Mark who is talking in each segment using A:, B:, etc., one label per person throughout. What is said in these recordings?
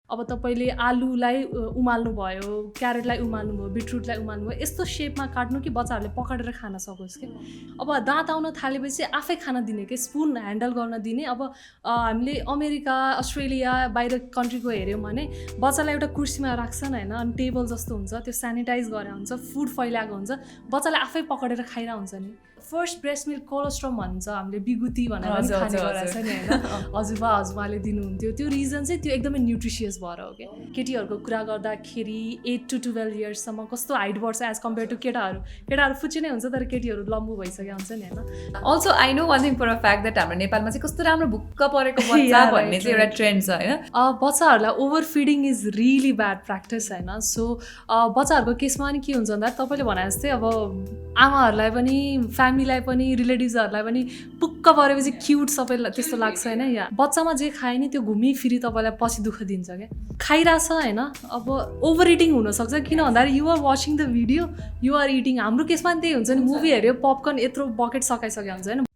A: अब तपाईँले आलुलाई उमाल्नु भयो, क्यारेटलाई उमाल्नु भयो, बिटरुटलाई उमाल्नु भयो, यस्तो शेपमा काट्नु कि बच्चाहरूले पकाएर खान सकोस् कि। अब दाँत आउन थालेपछि आफै खान दिने कि स्पुन ह्यान्डल गर्न दिने। अब हामीले अमेरिका, अस्ट्रेलिया, बाहिर कन्ट्रीको हेऱ्यौँ भने बच्चालाई एउटा कुर्सीमा राख्छन् होइन, अनि टेबल जस्तो हुन्छ, त्यो सेनिटाइज गरेर हुन्छ, फुड फैलाएको हुन्छ, बच्चाले आफै पकाएर खाइरहेको हुन्छ नि। फर्स्ट ब्रेस्ट मिल्क कोलोस्ट्रम भन्छ हामीले, बिगुती भनेर पनि खाने गरेको छ नि होइन, हजुरबा हजुरबाले दिनुहुन्थ्यो। त्यो रिजन चाहिँ त्यो एकदमै न्युट्रिसियस भएर हो क्या। केटीहरूको कुरा गर्दाखेरि 8 to 12 इयर्ससम्म कस्तो हाइट बढ्छ एज कम्पेयर टु केटाहरू फुच्ची नै हुन्छ, तर केटीहरू लम्बु भइसकेको हुन्छ नि होइन।
B: Also I know one thing for a fact that हाम्रो नेपालमा चाहिँ कस्तो राम्रो भुक्क परेको बच्चा भन्ने चाहिँ एउटा ट्रेन्ड छ होइन।
A: बच्चाहरूलाई over feeding is really bad practice होइन। सो बच्चाहरूको केसमा पनि के हुन्छ भन्दा तपाईँले भने जस्तै अब आमाहरूलाई पनि, फ्यामिलीलाई पनि, रिलेटिभ्सहरूलाई पनि पुक्क परेपछि क्युट सबैलाई त्यस्तो लाग्छ होइन। या बच्चामा जे खायो नि त्यो घुमिफिरी तपाईँलाई पछि दुःख दिन्छ क्या। खाइरहेछ होइन, अब ओभर इटिङ हुनसक्छ, किन भन्दाखेरि you're watching the video, you're eating. हाम्रो केसमा पनि त्यही हुन्छ नि, मुभी हेऱ्यो, पपकर्न यत्रो बकेट सकाइसकेको हुन्छ होइन।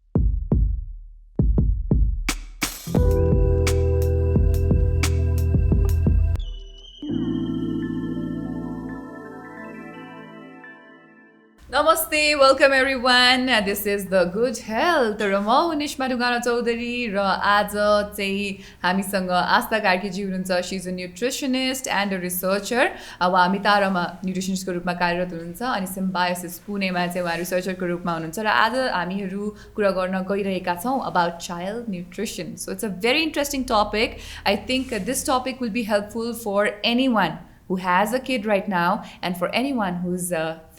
B: नमस्ते, welcome everyone, this is the good health र म हुँ निष्मा ढुङ्गाना चौधरी। र आज चाहिँ हामीसँग आस्था कार्कीजी हुनुहुन्छ। She is a nutritionist and a researcher. अब हामी तारामा न्युट्रिसनिस्टको रूपमा कार्यरत हुनुहुन्छ, अनि सिम्बायोसिस पुणेमा चाहिँ उहाँ रिसर्चरको रूपमा हुनुहुन्छ। र आज हामीहरू कुरा गर्न गइरहेका छौँ about child nutrition. So it's a very interesting topic. I think this topic will be helpful for anyone who has a kid right now, and for anyone who's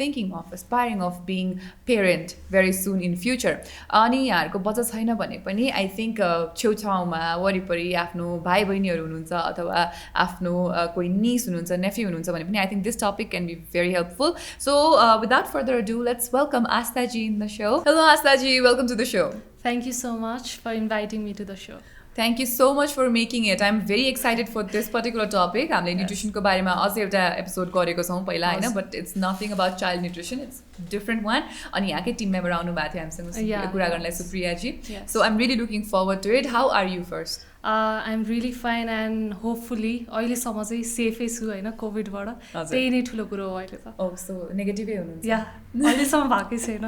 B: thinking of, aspiring of being parent very soon in future. अनि यहाँहरूको बच्चा छैन भने पनि I think छेउछाउमा वरिपरि आफ्नो भाइ बहिनीहरू हुनुहुन्छ अथवा आफ्नो कोही निस हुनुहुन्छ, नेफ्यू हुनुहुन्छ भने पनि I think this topic can be very helpful. So without further ado let's welcome Aastha ji in the show. Hello Aastha ji, welcome to the show.
A: Thank you so much for inviting me to the show.
B: Thank you so much for making it. I'm very excited for this particular topic. हामीले न्युट्रिसनको बारेमा अझै एउटा episode गरेको छौँ पहिला होइन, but it's nothing about child nutrition, it's different one. अनि यहाँकै टिम मेम्बर आउनु भएको थियो हामीसँग कुरा गर्नलाई, Supriya ji. So I am really looking forward to it. How are you first?
A: I am really fine and hopefully अहिलेसम्म चाहिँ सेफै छु होइन कोभिडबाट। त्यही नै ठुलो कुरो हो अहिले त।
B: ओ सो नेगेटिभै हुनुहुन्छ?
A: या अहिलेसम्म भएकै छैन।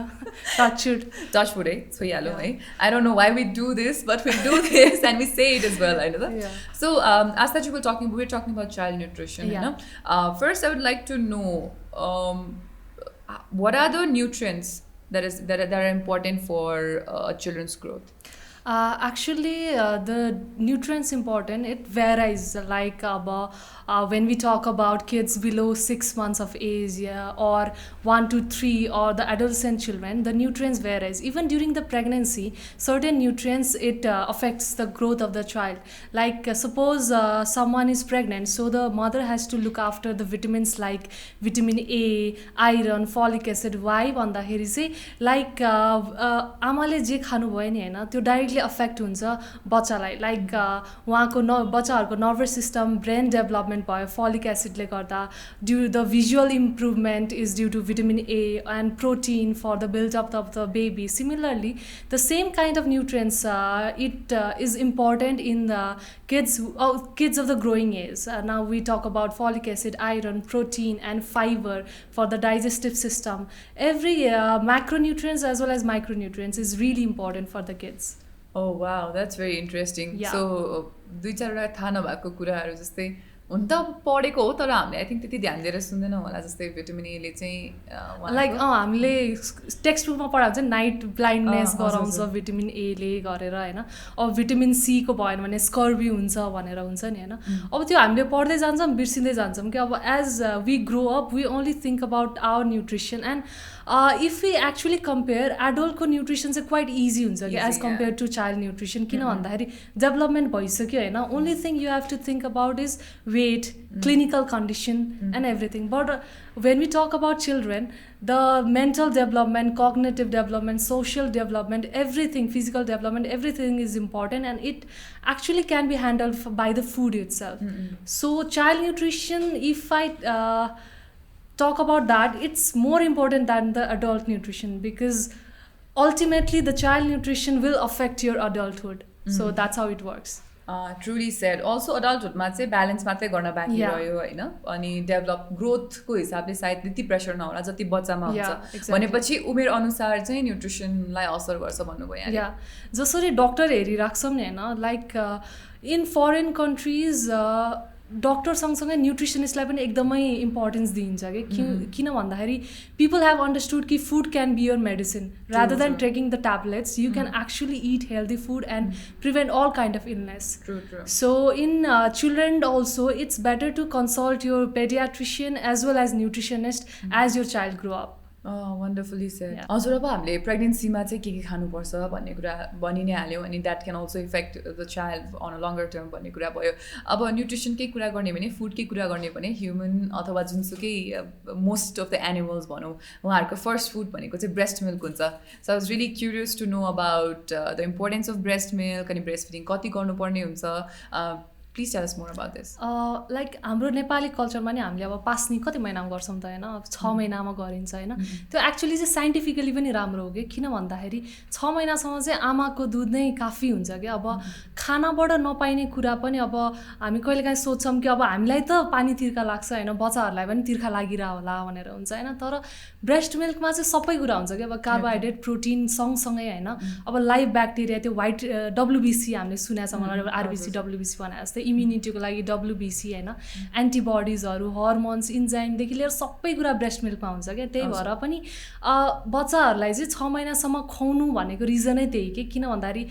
B: टचवुड है, छोइहालौँ है। I don't know why we do this, but we do this and we say it is well होइन त। So Aastha ji, we're talking about child nutrition होइन। First I would like to know what are the nutrients that are important for children's growth?
A: Actually, the nutrients important, it varies. Like when we talk about kids below 6 months of age, or 1 to 3, or the adolescent children, the nutrients varies. Even during the pregnancy, certain nutrients it affects the growth of the child. Like suppose someone is pregnant, so the mother has to look after the vitamins like vitamin A, iron, folic acid. Why? भन्दाखेरि चाहिँ like आमाले जे खानु भयो नि हैन, त्यो directly affect हुन्छ बच्चालाई। लाइक उहाँको बच्चाहरूको नर्भस सिस्टम, ब्रेन डेभलपमेन्ट भयो फलिक एसिडले गर्दा। Due the visual improvement is due to vitamin A and protein for the build-up of the baby. Similarly, the same kind of nutrients it is important in the kids of the growing age. Now we talk about folic acid, iron, protein, and fiber for the digestive system. Every macronutrients as well as micronutrients is really important for the kids.
B: Oh wow, that's very interesting.
A: Yeah.
B: So दुई चारवटा थाहा नभएको कुराहरू जस्तै हुन त पढेको हो, तर हामीले आई थिङ्क त्यति ध्यान दिएर सुन्दैनौँ होला। जस्तै भिटामिन एले चाहिँ
A: लाइक हामीले टेक्स्ट बुकमा पढाएको चाहिँ नाइट ब्लाइन्डनेस गराउँछ भिटामिन एले गरेर होइन। अब भिटामिन सीको भएन भने स्कर्बी हुन्छ भनेर हुन्छ नि होइन। अब त्यो हामीले पढ्दै जान्छौँ, बिर्सिँदै जान्छौँ कि अब as we grow up we only think about our nutrition. And if we actually compare एडल्टको न्युट्रिसन चाहिँ क्वाइट इजी हुन्छ कि as compare to child nutrition. किन भन्दाखेरि डेभलपमेन्ट भइसक्यो होइन। Only thing you have to think about is weight, clinical condition, and everything. But when we talk about children, the mental development, cognitive development, social development, everything, physical development, everything is important, and it actually can be handled by the food itself. So child nutrition, if I talk about that, it's more important than the adult nutrition, because ultimately the child nutrition will affect your adulthood. So that's how it works.
B: Truly said also अडल्टहुडमा चाहिँ balance मात्रै गर्न बाँकी
A: Yeah.
B: रह्यो होइन अनि develop ग्रोथको हिसाबले सायद त्यति प्रेसर नहोला जति बच्चामा
A: Yeah,
B: हुन्छ
A: exactly.
B: भनेपछि उमेर अनुसार चाहिँ न्युट्रिसनलाई असर गर्छ भन्नुभयो यहाँ
A: या जसरी डक्टर हेरिराख्छौँ नि होइन like in foreign countries doctor सँगसँगै न्युट्रिसनिस्टलाई पनि एकदमै इम्पोर्टेन्स दिइन्छ कि किन भन्दाखेरि पिपल हेभ अन्डरस्टुड कि food can be your medicine rather than taking the tablets you can actually eat healthy food and prevent all kind of illness
B: true true
A: So in children also, it's better to consult your pediatrician as well as nutritionist as your child grow up.
B: Wonderfully shed
A: Yeah.
B: हजुर अब हामीले प्रेग्नेन्सीमा चाहिँ के खानुपर्छ भन्ने कुरा भनि नै हाल्यौँ अनि that can also effect the child on a longer term भन्ने कुरा भयो अब न्युट्रिसनकै कुरा गर्ने भने फुडकै कुरा गर्ने भने ह्युमन अथवा जुनसुकै मोस्ट अफ द एनिमल्स भनौँ उहाँहरूको फर्स्ट फुड भनेको चाहिँ ब्रेस्ट मिल्क हुन्छ so I was really curious to know about the importance of breast milk अनि ब्रेस्ट फिडिङ कति गर्नुपर्ने हुन्छ please tell us more about this
A: like हाम्रो नेपाली कल्चरमा नि हामीले अब पास्नी कति महिनामा गर्छौँ त होइन 6 महिनामा गरिन्छ होइन त्यो एक्चुअली चाहिँ साइन्टिफिकली पनि राम्रो हो कि किन भन्दाखेरि 6 महिनासम्म चाहिँ आमाको दुध नै काफी हुन्छ कि अब खानाबाट नपाइने कुरा पनि अब हामी कहिलेकाहीँ सोध्छौँ कि अब हामीलाई त पानी तिर्खा लाग्छ होइन बच्चाहरूलाई पनि तिर्खा लागिरह होला भनेर हुन्छ होइन तर ब्रेस्ट मिल्कमा चाहिँ सबै कुरा हुन्छ कि अब कार्बोहाइड्रेट प्रोटिन सँगसँगै होइन अब लाइभ ब्याक्टेरिया त्यो वाइट डब्लुबिसी हामीले सुनेको छ आरबिसी डब्लुबिसी भने जस्तै इम्युनिटीको लागि डब्लुबिसी होइन एन्टिबडिजहरू हर्मोन्स इन्जाइमदेखि लिएर सबै कुरा ब्रेस्ट मिल्कमा हुन्छ क्या त्यही भएर पनि बच्चाहरूलाई चाहिँ 6 महिनासम्म खुवाउनु भनेको रिजनै त्यही कि किन भन्दाखेरि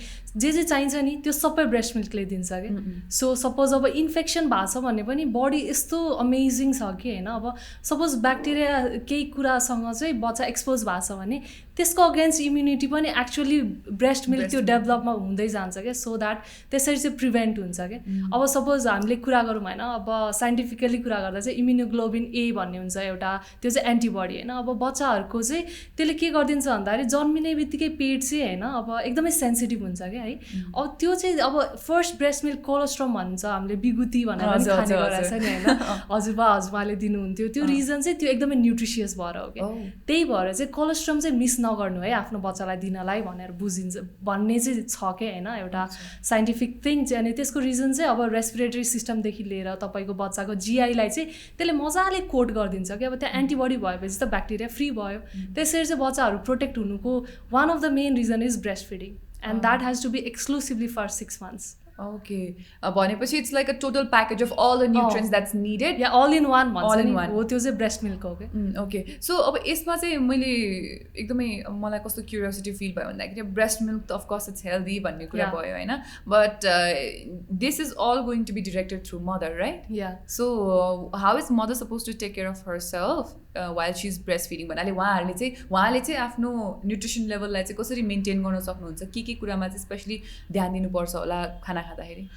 A: जे चाहिन्छ नि त्यो सबै ब्रेस्ट मिल्कले दिन्छ कि सो सपोज अब इन्फेक्सन भएको छ भने पनि बडी यस्तो अमेजिङ छ कि होइन अब सपोज ब्याक्टेरिया केही कुरासँग चाहिँ बच्चा एक्सपोज भएको छ भने त्यसको अगेन्स्ट इम्युनिटी पनि एक्चुअली ब्रेस्ट मिल्क त्यो डेभलपमा हुँदै जान्छ क्या सो द्याट त्यसरी चाहिँ प्रिभेन्ट हुन्छ क्या अब सपोज हामीले कुरा गरौँ होइन अब साइन्टिफिकली कुरा गर्दा चाहिँ इम्युनोग्लोबिन ए भन्ने हुन्छ एउटा त्यो चाहिँ एन्टिबडी होइन अब बच्चाहरूको चाहिँ त्यसले के गरिदिन्छ भन्दाखेरि जन्मिने बित्तिकै पेट चाहिँ होइन अब एकदमै सेन्सिटिभ हुन्छ क्या है अब त्यो चाहिँ अब फर्स्ट ब्रेस्ट मिल्क कोलोस्ट्रम भन्छ हामीले बिगुती भनेर पनि खाने गरेको छ नि होइन हजुरबाले दिनुहुन्थ्यो त्यो रिजन चाहिँ त्यो एकदमै न्युट्रिसियस भएर हो क्या त्यही भएर चाहिँ कोलोस्ट्रम चाहिँ मिस नगर्नु है आफ्नो बच्चालाई दिनलाई भनेर बुझिन्छ भन्ने चाहिँ छ क्या होइन एउटा साइन्टिफिक थिङ चाहिँ अनि त्यसको रिजन चाहिँ अब रेस्पिरेटरी सिस्टमदेखि लिएर तपाईँको बच्चाको जिआईलाई चाहिँ त्यसले मजाले कोट गरिदिन्छ कि अब त्यहाँ एन्टिबडी भएपछि त ब्याक्टेरिया फ्री भयो त्यसरी चाहिँ बच्चाहरू प्रोटेक्ट हुनुको one of the main reason is breast feeding and that has to be exclusively for 6 months.
B: Okay भनेपछि it's like a total package of all the nutrients that's needed
A: yeah all in one
B: All in one.
A: हो त्यो चाहिँ breast milk हो क्या
B: okay so अब यसमा चाहिँ मैले एकदमै मलाई कस्तो क्युरियोसिटी फिल भयो भन्दाखेरि ब्रेस्ट मिल्क त अफकोर्स इट्स हेल्दी भन्ने कुरा
A: Yeah.
B: भयो होइन but this is all going to be directed through mother right
A: yeah
B: so how is mother suppose to take care of herself while she is breast feeding भन्नाले उहाँले चाहिँ आफ्नो nutrition लेभललाई चाहिँ कसरी मेन्टेन गर्न सक्नुहुन्छ के कुरामा चाहिँ स्पेसली ध्यान दिनुपर्छ होला खाना खाँदाखेरि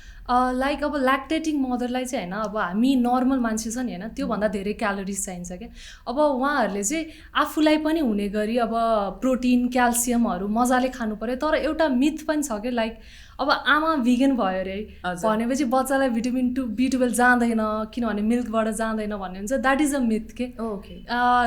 A: लाइक अब ल्याक्टेटिङ मदरलाई चाहिँ होइन अब हामी नर्मल मान्छे छ नि होइन त्योभन्दा धेरै क्यालोरिज चाहिन्छ क्या अब उहाँहरूले चाहिँ आफूलाई पनि हुने गरी अब प्रोटिन क्याल्सियमहरू मजाले खानु पऱ्यो तर एउटा मिथ पनि छ कि लाइक अब आमा भिगन भयो अरे भनेपछि बच्चालाई भिटामिन B12 जाँदैन किनभने मिल्कबाट जाँदैन भन्ने हुन्छ द्याट इज अ मिथ के
B: ओके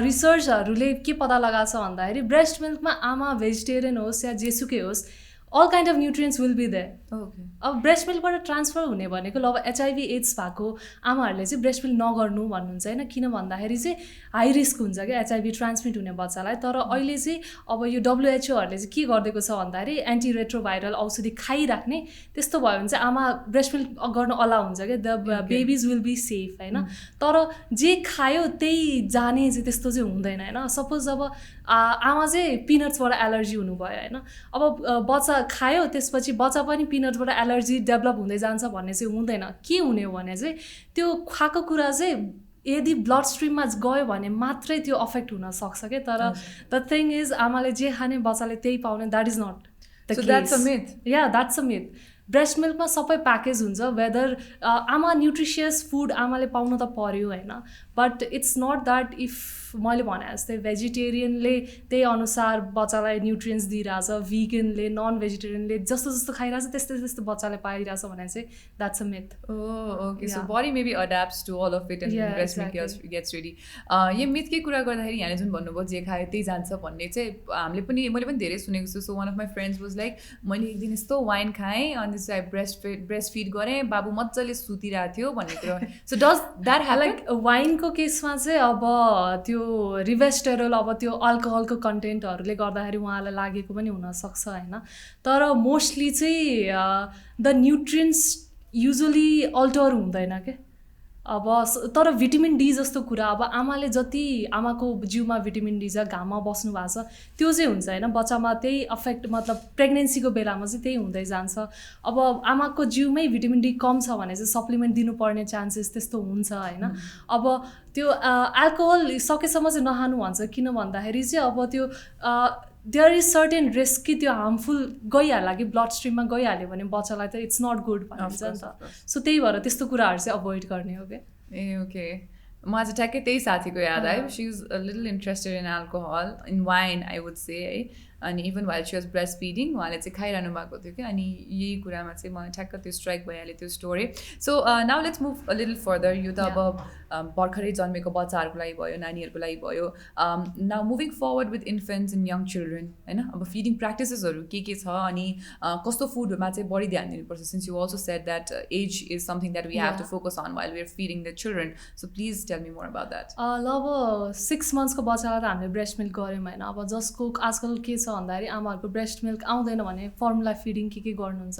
A: रिसर्चहरूले के पत्ता लगाएको छ भन्दाखेरि ब्रेस्ट मिल्कमा आमा भेजिटेरियन होस् या जेसुकै होस् all kind of nutrients will be there.
B: Okay.
A: अब ब्रेस्ट मिल्कबाट ट्रान्सफर हुने भनेको ल अब एचआइभी एड्स भएको आमाहरूले चाहिँ ब्रेस्ट मिल्क नगर्नु भन्नुहुन्छ होइन किन भन्दाखेरि चाहिँ हाई रिस्क हुन्छ क्या एचआइभी ट्रान्समिट हुने बच्चालाई तर अहिले चाहिँ अब यो डब्लुएचओहरूले चाहिँ के गरिदिएको छ भन्दाखेरि एन्टी रेट्रोभाइरल औषधि खाइराख्ने त्यस्तो भयो भने चाहिँ आमा ब्रेस्ट मिल्क गर्न अलाउ हुन्छ क्या the babies will be safe होइन तर जे खायो त्यही जाने चाहिँ त्यस्तो चाहिँ हुँदैन होइन सपोज अब आमा चाहिँ पिनट्सबाट एलर्जी हुनुभयो होइन अब बच्चा खायो त्यसपछि बच्चा पनि पिनट्सबाट एलर्जी डेभलप हुँदै जान्छ भन्ने चाहिँ हुँदैन के हुने हो भने चाहिँ त्यो खाएको कुरा चाहिँ यदि ब्लड स्ट्रिममा गयो भने मात्रै त्यो अफेक्ट हुन सक्छ क्या तर द थिङ इज आमाले जे खाने बच्चाले त्यही पाउने that is not the case
B: that's a myth
A: yeah that's a myth breast मिल्कमा सबै प्याकेज हुन्छ वेदर आमा न्युट्रिसियस फुड आमाले पाउनु त पर्यो होइन but it's not that if मैले भने जस्तै भेजिटेरियनले त्यही अनुसार बच्चालाई न्युट्रियन्ट्स दिइरहेछ, भिगनले नन भेजिटेरियनले जस्तो जस्तो खाइरहेछ त्यस्तै त्यस्तो बच्चाले पाइरहेछ भने चाहिँ that's a myth.
B: Okay, so body maybe adapts to all of it and breast milk gets ready. यो मिथकै कुरा गर्दाखेरि यहाँले जुन भन्नुभयो जे खायो त्यही जान्छ भन्ने चाहिँ हामीले पनि मैले पनि धेरै सुनेको छु. So one of my friends was like मैले एक दिन यस्तो वाइन खाएँ अनि त्यसलाई ब्रेस्ट फिड गरेँ, बाबु मजाले सुतिरहेको थियो भन्ने कुरा. So does that happen?
A: Like वाइनको केसमा चाहिँ अब त्यो रिभेस्टेरोल अब त्यो अल्कोहलको कन्टेन्टहरूले गर्दाखेरि उहाँलाई लागेको पनि हुनसक्छ होइन. तर मोस्टली चाहिँ द न्युट्रियन्ट्स युजली अल्टर हुँदैन क्या. अब तर भिटामिन डी जस्तो कुरा अब आमाले जति आमाको जिउमा भिटामिन डी छ, घाममा बस्नु भएको छ त्यो चाहिँ हुन्छ होइन. बच्चामा त्यही अफेक्ट मतलब प्रेग्नेन्सीको बेलामा चाहिँ त्यही हुँदै जान्छ. अब आमाको जिउमै भिटामिन डी कम छ भने चाहिँ सप्लिमेन्ट दिनुपर्ने चान्सेस त्यस्तो हुन्छ होइन. अब त्यो एल्कोहल सकेसम्म चाहिँ नखानु भन्छ, किन भन्दाखेरि चाहिँ अब त्यो देयर इज सर्टेन रिस्क कि त्यो हार्मफुल गइहाल्ला कि ब्लड स्ट्रिममा गइहाल्यो भने बच्चालाई त इट्स नट गुड भनिन्छ नि त. सो त्यही भएर त्यस्तो कुराहरू चाहिँ अभोइड गर्ने हो क्या.
B: ए ओके, मलाई चाहिँ ठ्याक्कै त्यही साथीको याद आयो. She is a little interested in alcohol, in wine I would say है. अनि even while she was breast feeding उहाँले चाहिँ खाइरहनु भएको थियो क्या. अनि यही कुरामा चाहिँ मलाई ठ्याक्क त्यो स्ट्राइक भइहाल्यो त्यो story. So now let's move a little further. यो त अब भर्खरै जन्मेको बच्चाहरूको लागि भयो, नानीहरूको लागि भयो. Now moving forward with इन्फेन्ट्स and young children होइन, अब फिडिङ प्र्याक्टिसेसहरू के छ अनि कस्तो फुडमा चाहिँ बढी ध्यान दिनुपर्छ, since you also said that age is something that we have to focus on while we are feeding the children. So please tell me more about that.
A: ल अब 6 मन्थ्सको बच्चालाई त हामीले ब्रेस्ट मिल्क गऱ्यौँ होइन. अब जसको आजकल के छ भन्दाखेरि आमाहरूको ब्रेस्ट मिल्क आउँदैन भने फर्मुला फिडिङ के गर्नुहुन्छ.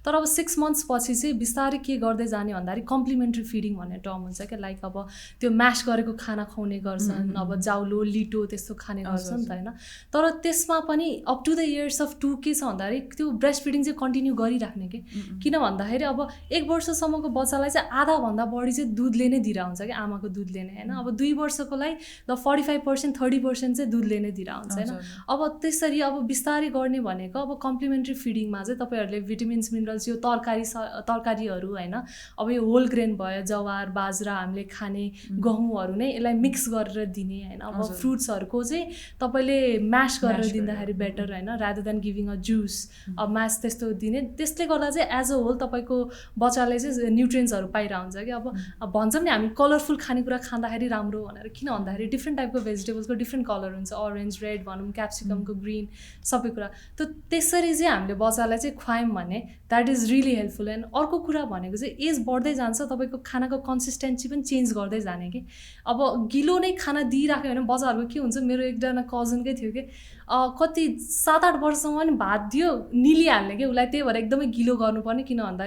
A: तर अब 6 मन्थ्स पछि चाहिँ बिस्तारै के गर्दै जाने भन्दाखेरि कम्प्लिमेन्ट्री फिडिङ भन्ने टर्म हुन्छ क्या. लाइक अब त्यो म्यास गरेको खाना खुवाउने गर्छन्, अब जाउलो लिटो त्यस्तो खाने गर्छन् नि त होइन. तर त्यसमा पनि up to the years of 2 के छ भन्दाखेरि त्यो ब्रेस्ट फिडिङ चाहिँ कन्टिन्यू गरिराख्ने कि. किन भन्दाखेरि अब 1 वर्षसम्मको बच्चालाई चाहिँ आधाभन्दा बढी चाहिँ दुधले नै दिइरहेको हुन्छ कि, आमाको दुधले नै होइन. अब 2 वर्षकोलाई ल 45% 30% चाहिँ दुधले नै दिइरहेको हुन्छ होइन. अब त्यसरी अब बिस्तारै गर्ने भनेको अब कम्प्लिमेन्ट्री फिडिङमा चाहिँ तपाईँहरूले भिटामिन्स मिनरल्स यो तरकारीहरू होइन, अब यो होल ग्रेन भयो, जवार बाजरा हामीले खाने गहुँहरू नै यसलाई मिक्स गरेर दिने होइन. अब फ्रुट्सहरूको चाहिँ तपाईँले म्यास गरेर दिँदाखेरि बेटर होइन, rather than giving a juice. अब म्यास त्यस्तो दिने, त्यसले गर्दा चाहिँ एज अ होल तपाईँको बच्चाले चाहिँ न्युट्रियन्ट्सहरू पाइरहेको हुन्छ कि. अब भन्छौँ नि हामी कलरफुल खानेकुरा खाँदाखेरि राम्रो भनेर, किन भन्दाखेरि डिफ्रेन्ट टाइपको भेजिटेबल्सको डिफ्रेन्ट कलर हुन्छ, अरेन्ज रेड भनौँ, क्याप्सिकमको ग्रिन सबै कुरा. त त्यसरी चाहिँ हामीले बच्चालाई चाहिँ खुवायौँ भने that is really helpful. And अर्को कुरा भनेको चाहिँ एज बढ्दै जान्छ तपाईँको खानाको कन्सिस्टेन्सी पनि चेन्ज गर्दै जाने कि. अब गिलो नै खाना दिइराख्यो भने बच्चाहरूको के हुन्छ, मेरो एकजना कजनकै थियो कि कति 7-8 वर्षसम्म पनि भात दियो निलिहाल्ने कि उसलाई. त्यही भएर एकदमै गिलो गर्नुपर्ने, किन भन्दा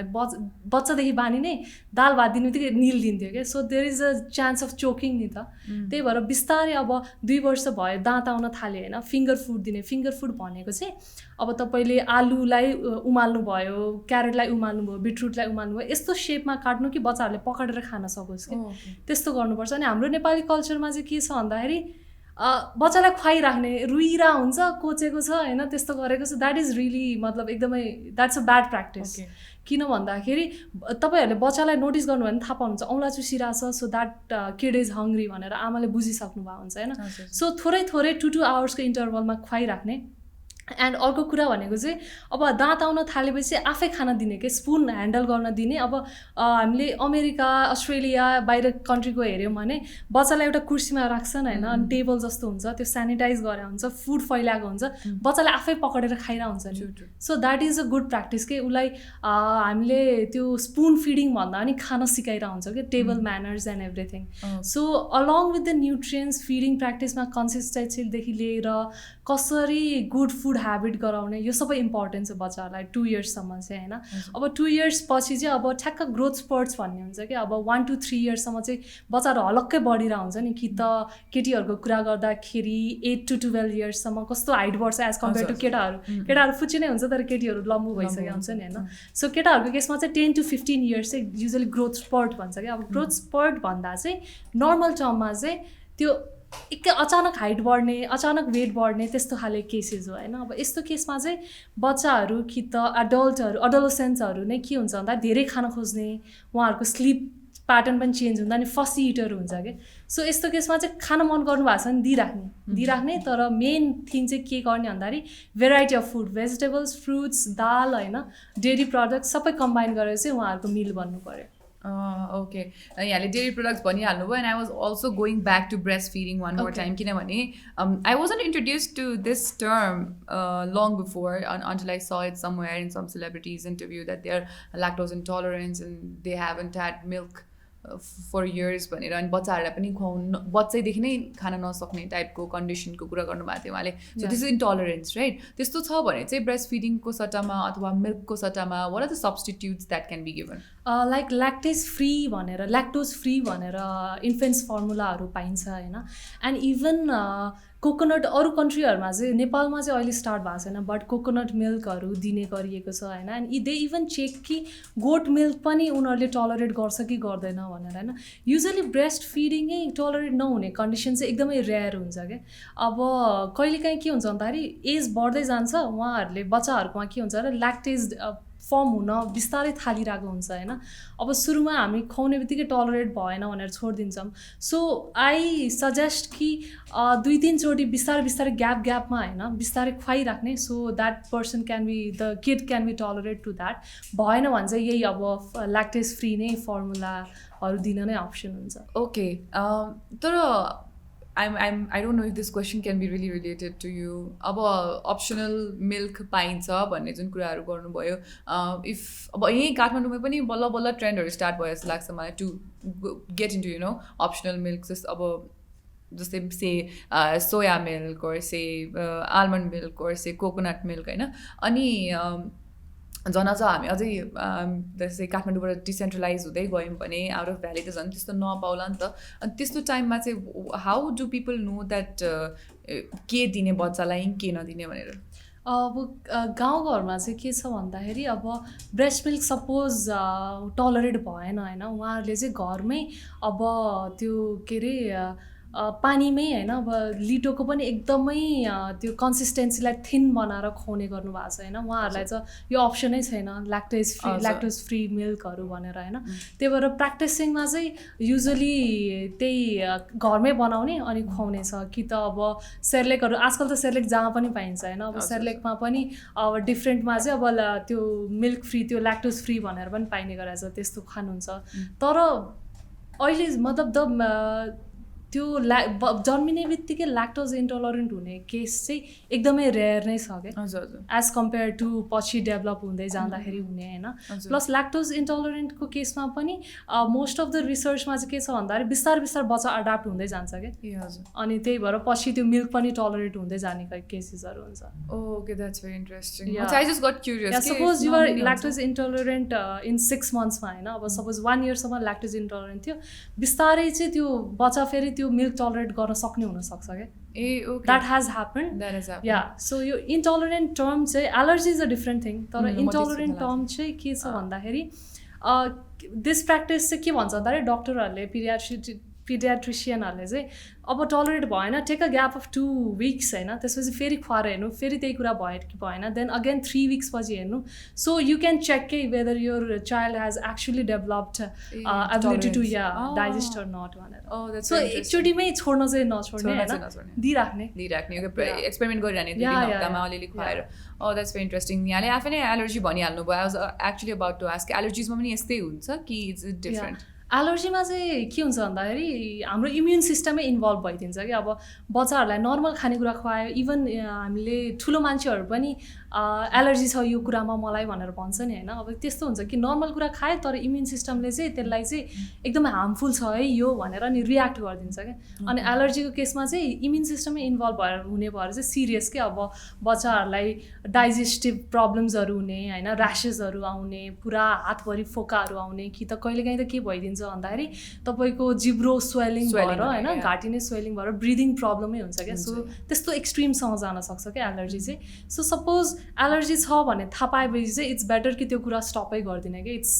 A: बच्चादेखि बानी नै दाल भात दिने बित्तिकै निलिदिन्थ्यो क्या. So there is a chance of choking नि त. त्यही भएर बिस्तारै अब 2 वर्ष भयो दाँत आउन थाल्यो होइन, फिङ्गर फुड दिने. फिङ्गर फुड भनेको चाहिँ अब तपाईँले आलुलाई उमाल्नु भयो, क्यारेटलाई उमाल्नु भयो, बिटरुटलाई उमाल्नु भयो, यस्तो सेपमा काट्नु कि बच्चाहरूले पकाएर खान सकोस् कि. त्यस्तो गर्नुपर्छ. अनि हाम्रो नेपाली कल्चरमा चाहिँ के छ भन्दाखेरि बच्चालाई खुवाइराख्ने, रुइरा हुन्छ, कोचेको छ होइन, त्यस्तो गरेको छ. द्याट इज रियली मतलब एकदमै द्याट्स अ ब्याड प्र्याक्टिस. किन भन्दाखेरि तपाईँहरूले बच्चालाई नोटिस गर्नुभयो भने थाहा पाउनुहुन्छ औँला चुसिरहेछ, so that kid is hungry भनेर आमाले बुझिसक्नु भएको हुन्छ होइन. सो थोरै 2 आवर्सको इन्टरभलमा खुवाइराख्ने. एन्ड अर्को कुरा भनेको चाहिँ अब दाँत आउन थालेपछि आफै खाना दिने के, स्पुन ह्यान्डल गर्न दिने. अब हामीले अमेरिका अस्ट्रेलिया बाहिर कन्ट्रीको हेऱ्यौँ भने बच्चालाई एउटा कुर्सीमा राख्छन् होइन, अनि टेबल जस्तो हुन्छ, त्यो सेनिटाइज गरेर हुन्छ, फुड फैलाएको हुन्छ, बच्चाले आफै पक्रेर खाइरहेको हुन्छ नि. So that is a good practice के. उसलाई हामीले त्यो स्पुन फिडिङ भन्दा पनि खान सिकाइरहेको हुन्छ कि, table manners and everything. So along with the nutrients feeding प्र्याक्टिसमा कन्सिस्टेन्सीदेखि लिएर कसरी गुड फुड ह्याबिट गराउने यो सबै इम्पोर्टेन्ट छ बच्चाहरूलाई 2 इयर्ससम्म चाहिँ होइन. अब 2 इयर्स पछि चाहिँ अब ठ्याक्क ग्रोथ स्पर्ट्स भन्ने हुन्छ कि. अब 1 to 3 इयर्ससम्म चाहिँ बच्चाहरू हलक्कै बढिरहेको हुन्छ नि. कि त केटीहरूको कुरा गर्दाखेरि 8 to 12 इयर्ससम्म कस्तो हाइट बढ्छ एज कम्पेयर टु केटाहरू फुच्ची नै हुन्छ, तर केटीहरू लम्बु भइसकेको हुन्छ नि होइन. सो केटाहरूको केसमा चाहिँ 10 to 15 इयर्स चाहिँ युजली ग्रोथ स्पर्ट भन्छ कि. अब ग्रोथ स्पर्ट भन्दा चाहिँ नर्मल टर्ममा चाहिँ त्यो एकै अचानक हाइट बढ्ने, अचानक वेट बढ्ने त्यस्तो खाले केसेस हो होइन. अब यस्तो केसमा चाहिँ बच्चाहरू कि त एडल्टसेन्ट्सहरू नै के हुन्छ भन्दा धेरै खान खोज्ने, उहाँहरूको स्लिप प्याटर्न पनि चेन्ज हुन्छ अनि फसी इटर हुन्छ कि सो यस्तो केसमा चाहिँ खान मन गर्नु भएको छ भने दिइराख्ने तर मेन थिङ चाहिँ के गर्ने भन्दाखेरि variety of food vegetables fruits dal होइन डेरी प्रडक्ट्स सबै कम्बाइन गरेर चाहिँ उहाँहरूको मिल बन्नु पऱ्यो
B: ओके यहाँले डेरी प्रोडक्ट्स भनिहाल्नु भयो and I was also going back to breast feeding one more time किनभने I wasn't introduce to this term long before until I saw it somewhere in some celebrities interview that they are lactose intolerance and they haven't had milk for years भनेर अनि बच्चाहरूलाई पनि खुवाउनु बच्चैदेखि नै खान नसक्ने टाइपको कन्डिसनको कुरा गर्नुभएको थियो उहाँले सो दिस इज इन्टलरेन्स राइट त्यस्तो छ भने चाहिँ ब्रेस्ट फिडिङको सट्टामा अथवा मिल्कको सट्टामा what are the substitutes that can be given
A: like lactose free भनेर इन्फेन्ट्स फर्मुलाहरू पाइन्छ होइन एन्ड इभन कोकोनट अरू कन्ट्रीहरूमा चाहिँ नेपालमा चाहिँ अहिले स्टार्ट भएको छैन बट कोकोनट मिल्कहरू दिने गरिएको छ होइन एन्ड दे इभन चेक कि गोट मिल्क पनि उनीहरूले टलरेट गर्छ कि गर्दैन भनेर होइन युजली ब्रेस्ट फिडिङै टलरेट नहुने कन्डिसन चाहिँ एकदमै रेयर हुन्छ क्या अब कहिलेकाहीँ के हुन्छ भन्दाखेरि एज बढ्दै जान्छ उहाँहरूले बच्चाहरूकोमा के हुन्छ भने ल्याक्टेज फर्म हुन बिस्तारै थालिरहेको हुन्छ होइन अब सुरुमा हामी खुवाउने बित्तिकै टलरेट भएन भनेर छोडिदिन्छौँ सो आई सजेस्ट कि 2-3 बिस्तारै ग्यापमा होइन बिस्तारै खुवाइराख्ने so that person can be the kid can be tolerate to that भएन भने चाहिँ यही अब ल्याक्टेज फ्री नै फर्मुलाहरू दिन नै अप्सन हुन्छ
B: ओके तर I don't know if this question can be really related to you. अब optional milk पाइन्छ भन्ने जुन कुराहरू गर्नुभयो इफ अब यहीँ काठमाडौँमै पनि बल्ल बल्ल ट्रेन्डहरू स्टार्ट भयो जस्तो लाग्छ मलाई to get into you know optional milk अब जस्तै से सोया मिल्क और से आलमन्ड मिल्क और से कोकोनट मिल्क होइन अनि जनज हामी अझै जस्तै काठमाडौँबाट डिसेन्ट्रलाइज हुँदै गयौँ भने आउट अफ भ्याली त झन् त्यस्तो नपाउला नि त अनि त्यस्तो टाइममा चाहिँ how do people know that के दिने बच्चालाई के नदिने भनेर
A: अब गाउँघरमा चाहिँ के छ भन्दाखेरि अब ब्रेस्ट मिल्क सपोज टलरेट भएन होइन उहाँहरूले चाहिँ घरमै अब त्यो के अरे पानीमै होइन अब लिटोको पनि एकदमै त्यो कन्सिस्टेन्सीलाई थिन बनाएर खुवाउने गर्नुभएको छ होइन उहाँहरूलाई चाहिँ यो अप्सनै छैन ल्याक्टोज फ्री मिल्कहरू भनेर होइन त्यही भएर प्र्याक्टिसिङमा चाहिँ युजली त्यही घरमै बनाउने अनि खुवाउने छ कि त अब सेर्लेकहरू आजकल त सेर्लेक जहाँ पनि पाइन्छ होइन अब सेर्लेकमा पनि अब डिफ्रेन्टमा चाहिँ अब त्यो मिल्क फ्री त्यो ल्याक्टोज फ्री भनेर पनि पाइने गरेछ त्यस्तो खानुहुन्छ तर अहिले मतलब द त्यो जन्मिने बित्तिकै ल्याक्टोज इन्टलरेन्ट हुने केस चाहिँ एकदमै रेयर नै छ क्या एज कम्पेयर टु पछि डेभलप हुँदै जाँदाखेरि हुने होइन प्लस ल्याक्टोज इन्टलरेन्टको केसमा पनि मोस्ट अफ द रिसर्चमा चाहिँ के छ भन्दाखेरि बिस्तारै बच्चा एडाप्ट हुँदै जान्छ क्या अनि त्यही भएर पछि त्यो मिल्क पनि टलरेट हुँदै जाने केसेसहरू हुन्छ
B: okay that's very interesting I just got curious
A: suppose you are lactose intolerant in 6 मन्थ्समा होइन अब सपोज 1 इयरसम्म ल्याक्टोज इन्टलरेन्ट थियो बिस्तारै चाहिँ त्यो बच्चा फेरि त्यो मिल्क टलरेट गर्न सक्ने हुनसक्छ क्या that has happen yeah so यो इन्टलरेन्ट टर्म चाहिँ allergy is a different thing तर इन्टलरेन्ट टर्म चाहिँ के छ भन्दाखेरि दिस प्र्याक्टिस चाहिँ के भन्छ भन्दाखेरि डक्टरहरूले पिडियाट्रिसियनहरूले चाहिँ अब टलरेट भएन take a gap of 2 weeks होइन त्यसपछि फेरि खुवाएर हेर्नु फेरि त्यही कुरा भयो कि भएन देन अगेन 3 weeks पछि हेर्नु सो यु क्यान चेक के whether your child has actually developed ability to या डाइजेस्ट अर नट भनेर सो एकचोटिमै छोड्न चाहिँ नछोड्ने होइन दिइराख्ने
B: एक्सपेरिमेन्ट गरिरहने हप्तामा अलिअलि खुवाएर द्याट्स भेरी इन्ट्रेस्टिङ यहाँले आफै नै एलर्जी भनिहाल्नु भयो I was actually about to ask एलर्जिजमा पनि यस्तै हुन्छ कि इट्स डिफरेन्ट
A: एलर्जीमा चाहिँ के हुन्छ भन्दाखेरि हाम्रो इम्युन सिस्टमै इन्भल्भ भइदिन्छ कि अब बच्चाहरूलाई नर्मल खानेकुरा खुवायो इभन हामीले ठुलो मान्छेहरू पनि एलर्जी छ यो कुरामा मलाई भनेर भन्छ नि होइन अब त्यस्तो हुन्छ कि नर्मल कुरा खायो तर इम्युन सिस्टमले चाहिँ त्यसलाई चाहिँ एकदमै हार्मफुल छ है यो भनेर नि रियाक्ट गरिदिन्छ क्या अनि एलर्जीको केसमा चाहिँ इम्युन सिस्टमै इन्भल्भ हुने भएर चाहिँ सिरियस के अब बच्चाहरूलाई डाइजेस्टिभ प्रब्लम्सहरू हुने होइन ऱ्यासेसहरू आउने पुरा हातभरि फोकाहरू आउने कि त कहिलेकाहीँ त के भइदिन्छ भन्दाखेरि तपाईँको जिब्रो स्वेलिङ भएर होइन घाँटी नै स्वेलिङ भएर ब्रिदिङ प्रब्लमै हुन्छ क्या सो त्यस्तो एक्सट्रिमसँग जान सक्छ क्या एलर्जी चाहिँ सो सपोज एलर्जी छ भने थाहा पाएपछि चाहिँ इट्स बेटर कि त्यो कुरा स्टपै गरिदिने कि इट्स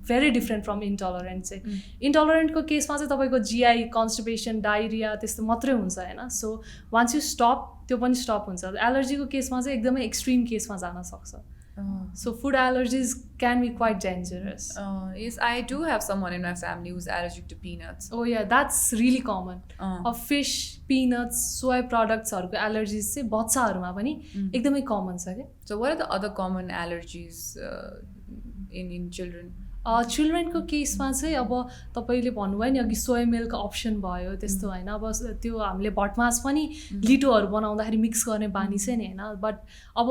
A: भेरी डिफ्रेन्ट फ्रम इन्टलरेन्ट चाहिँ इन्टलरेन्टको केसमा चाहिँ तपाईँको जिआई कन्स्टिपेसन डायरिया त्यस्तो मात्रै हुन्छ होइन सो वान्स यु स्टप त्यो पनि स्टप हुन्छ एलर्जीको केसमा चाहिँ एकदमै एक्सट्रिम केसमा जान सक्छ So food allergies can be quite dangerous.
B: Yes, I do have someone in my family who's allergic to peanuts.
A: Oh yeah, that's really common.
B: Uh,
A: Fish, peanuts, soy productsहरूको एलर्जिज चाहिँ बच्चाहरूमा पनि एकदमै कमन छ क्या.
B: So what are the other common allergies in children?
A: चिल्ड्रेनको केसमा चाहिँ अब तपाईँले भन्नुभयो नि अघि सोया मिल्क अप्सन भयो त्यस्तो होइन. अब त्यो हामीले भटमास पनि लिटोहरू बनाउँदाखेरि मिक्स गर्ने बानी चाहिँ नि होइन. बट अब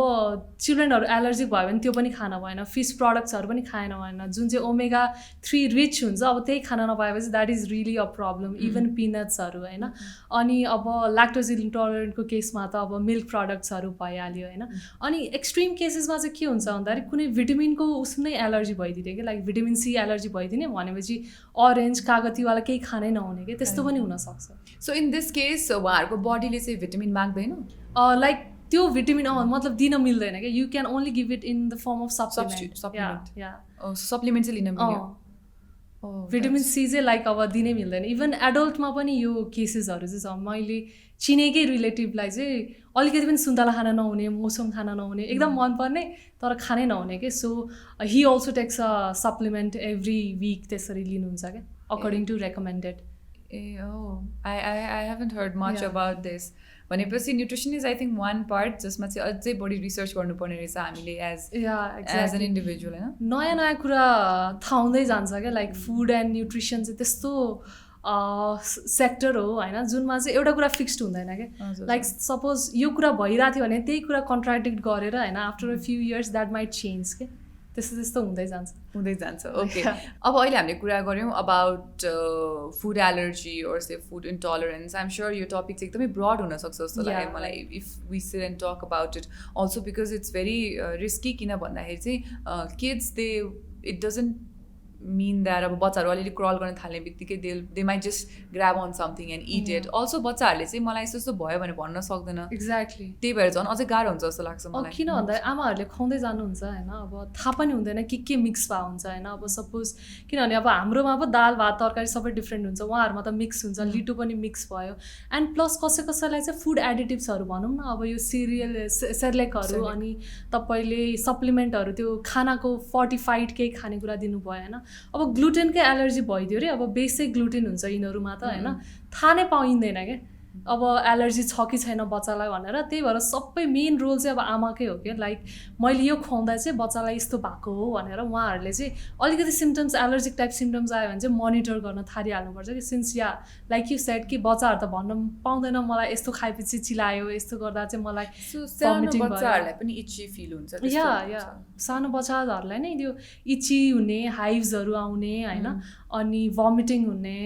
A: चिल्ड्रेनहरू एलर्जिक भयो भने त्यो पनि खान भएन. फिस प्रडक्ट्सहरू पनि खाएन भएन. जुन चाहिँ ओमेगा 3 रिच हुन्छ अब त्यही खान नपाएपछि that is really a problem. Even पिनट्सहरू होइन. अनि अब ल्याक्टोज इन्टोलरेन्टको केसमा त अब मिल्क प्रडक्ट्सहरू भइहाल्यो होइन. अनि एक्सट्रिम केसेसमा चाहिँ के हुन्छ भन्दाखेरि कुनै भिटामिनको उसमै एलर्जी भइदिने कि लाइक भिटामिन सी एलर्जी भइदिने भनेपछि अरेन्ज कागतीवाला केही खानै नहुने कि त्यस्तो पनि हुनसक्छ.
B: सो इन दिस केस उहाँहरूको बडीले चाहिँ भिटामिन माग्दैन
A: लाइक त्यो भिटामिन मतलब दिन मिल्दैन क्या. You can only give it in the form of supplement.
B: Supplement चाहिँ लिन मिल्यो.
A: भिटामिन सी चाहिँ लाइक अब दिनै मिल्दैन. इभन एडल्टमा पनि यो केसेसहरू चाहिँ छ. मैले चिनेकै रिलेटिभलाई चाहिँ अलिकति पनि सुन्तला खान नहुने, मौसम खान नहुने, एकदम मनपर्ने तर खानै नहुने कि. So he also takes a supplement every week त्यसरी लिनुहुन्छ क्या according to recommended.
B: I haven't heard much about this. भनेपछि nutrition is I think one part जसमा चाहिँ अझै बढी रिसर्च गर्नुपर्ने रहेछ हामीले एज एन इन्डिभिजुअल होइन.
A: नयाँ नयाँ कुरा थाहा हुँदै जान्छ क्या. लाइक फुड एन्ड न्युट्रिसन चाहिँ त्यस्तो सेक्टर हो होइन जुनमा चाहिँ एउटा कुरा फिक्स्ड हुँदैन क्या. लाइक सपोज यो कुरा भइरहेको थियो भने त्यही कुरा कन्ट्राडिक्ट गरेर होइन after a few years that might change के. त्यस्तो त्यस्तो हुँदै जान्छ.
B: ओके. अब अहिले हामीले कुरा गऱ्यौँ about food allergy or say food intolerance. I'm sure यो टपिक चाहिँ एकदमै ब्रड हुनसक्छ जस्तो लाग्यो मलाई if we sit and talk about it also because it's very risky. किन भन्दाखेरि चाहिँ kids it doesn't mean that अब बच्चाहरू अलिअलि क्रल गर्न थाल्ने बित्तिकै they might just grab on something and it it. Also बच्चाहरूले चाहिँ मलाई यस्तो भयो भने भन्न सक्दैन.
A: एक्ज्याक्टली.
B: त्यही भएर झन् अझै गाह्रो हुन्छ जस्तो लाग्छ मलाई.
A: किन भन्दा आमाहरूले खुवाउँदै जानुहुन्छ होइन. अब थाहा पनि हुँदैन के मिक्स भएको हुन्छ होइन. अब सपोज किनभने अब हाम्रोमा अब दाल भात तरकारी सबै डिफ्रेन्ट हुन्छ, उहाँहरूमा त मिक्स हुन्छ, लिटो पनि मिक्स भयो. एन्ड प्लस कसैलाई चाहिँ फुड एडिटिभ्सहरू भनौँ न. अब यो सेरेलेकहरू अनि तपाईँले सप्लिमेन्टहरू त्यो खानाको फोर्टिफाइड केही खानेकुरा दिनुभयो होइन. अब ग्लुटेनकै एलर्जी भइदियो अरे. अब बेसिक ग्लुटेन हुन्छ यिनीहरूमा त होइन. थाहा नै पाइँदैन क्या अब एलर्जी छ कि छैन बच्चालाई भनेर. त्यही भएर सबै मेन रोल चाहिँ अब आमाकै हो क्या. लाइक मैले यो खुवाउँदा चाहिँ बच्चालाई यस्तो भएको हो भनेर उहाँहरूले चाहिँ अलिकति सिम्टम्स एलर्जिक टाइप सिम्टम्स आयो भने चाहिँ मोनिटर गर्न थालिहाल्नुपर्छ कि. सिन्स लाइक यु सेड कि बच्चाहरू त भन्न पाउँदैन मलाई यस्तो खाएपछि चिलायो, यस्तो गर्दा चाहिँ मलाई
B: बच्चाहरूलाई पनि इची फिल हुन्छ.
A: सानो बच्चाहरूलाई नै त्यो इची हुने, हाइभ्सहरू आउने होइन, अनि भमिटिङ हुने,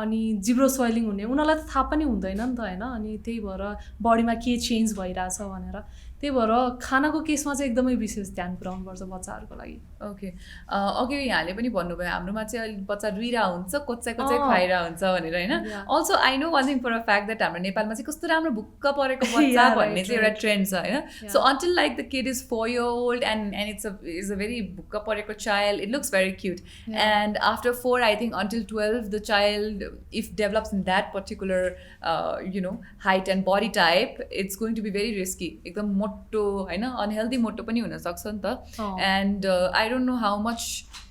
A: अनि जिब्रो स्वेलिङ हुने, उनीहरूलाई त थाहा पनि हुँदैन नि त होइन. अनि त्यही भएर बडीमा के चेन्ज भइरहेछ भनेर. त्यही भएर खानाको केसमा चाहिँ एकदमै विशेष ध्यान पुऱ्याउनुपर्छ बच्चाहरूको लागि.
B: ओके. अघि यहाँले पनि भन्नुभयो हाम्रोमा चाहिँ अलिक बच्चा रुइरहेको हुन्छ, कोच्चा खाइरहेको हुन्छ भनेर होइन. Also I know one thing for a fact that हाम्रो नेपालमा चाहिँ कस्तो राम्रो भुक्क परेको बच्चा भन्ने चाहिँ एउटा ट्रेन्ड छ होइन. So until like the kid is 4 years old and it's a very भुक्क परेको child, it looks very cute. And after 4 I think until 12 the child if develops in that particular height and body type it's going to be very risky. एकदम मोटो होइन, unhealthy मोटो पनि हुनसक्छ नि त. And I don't know how much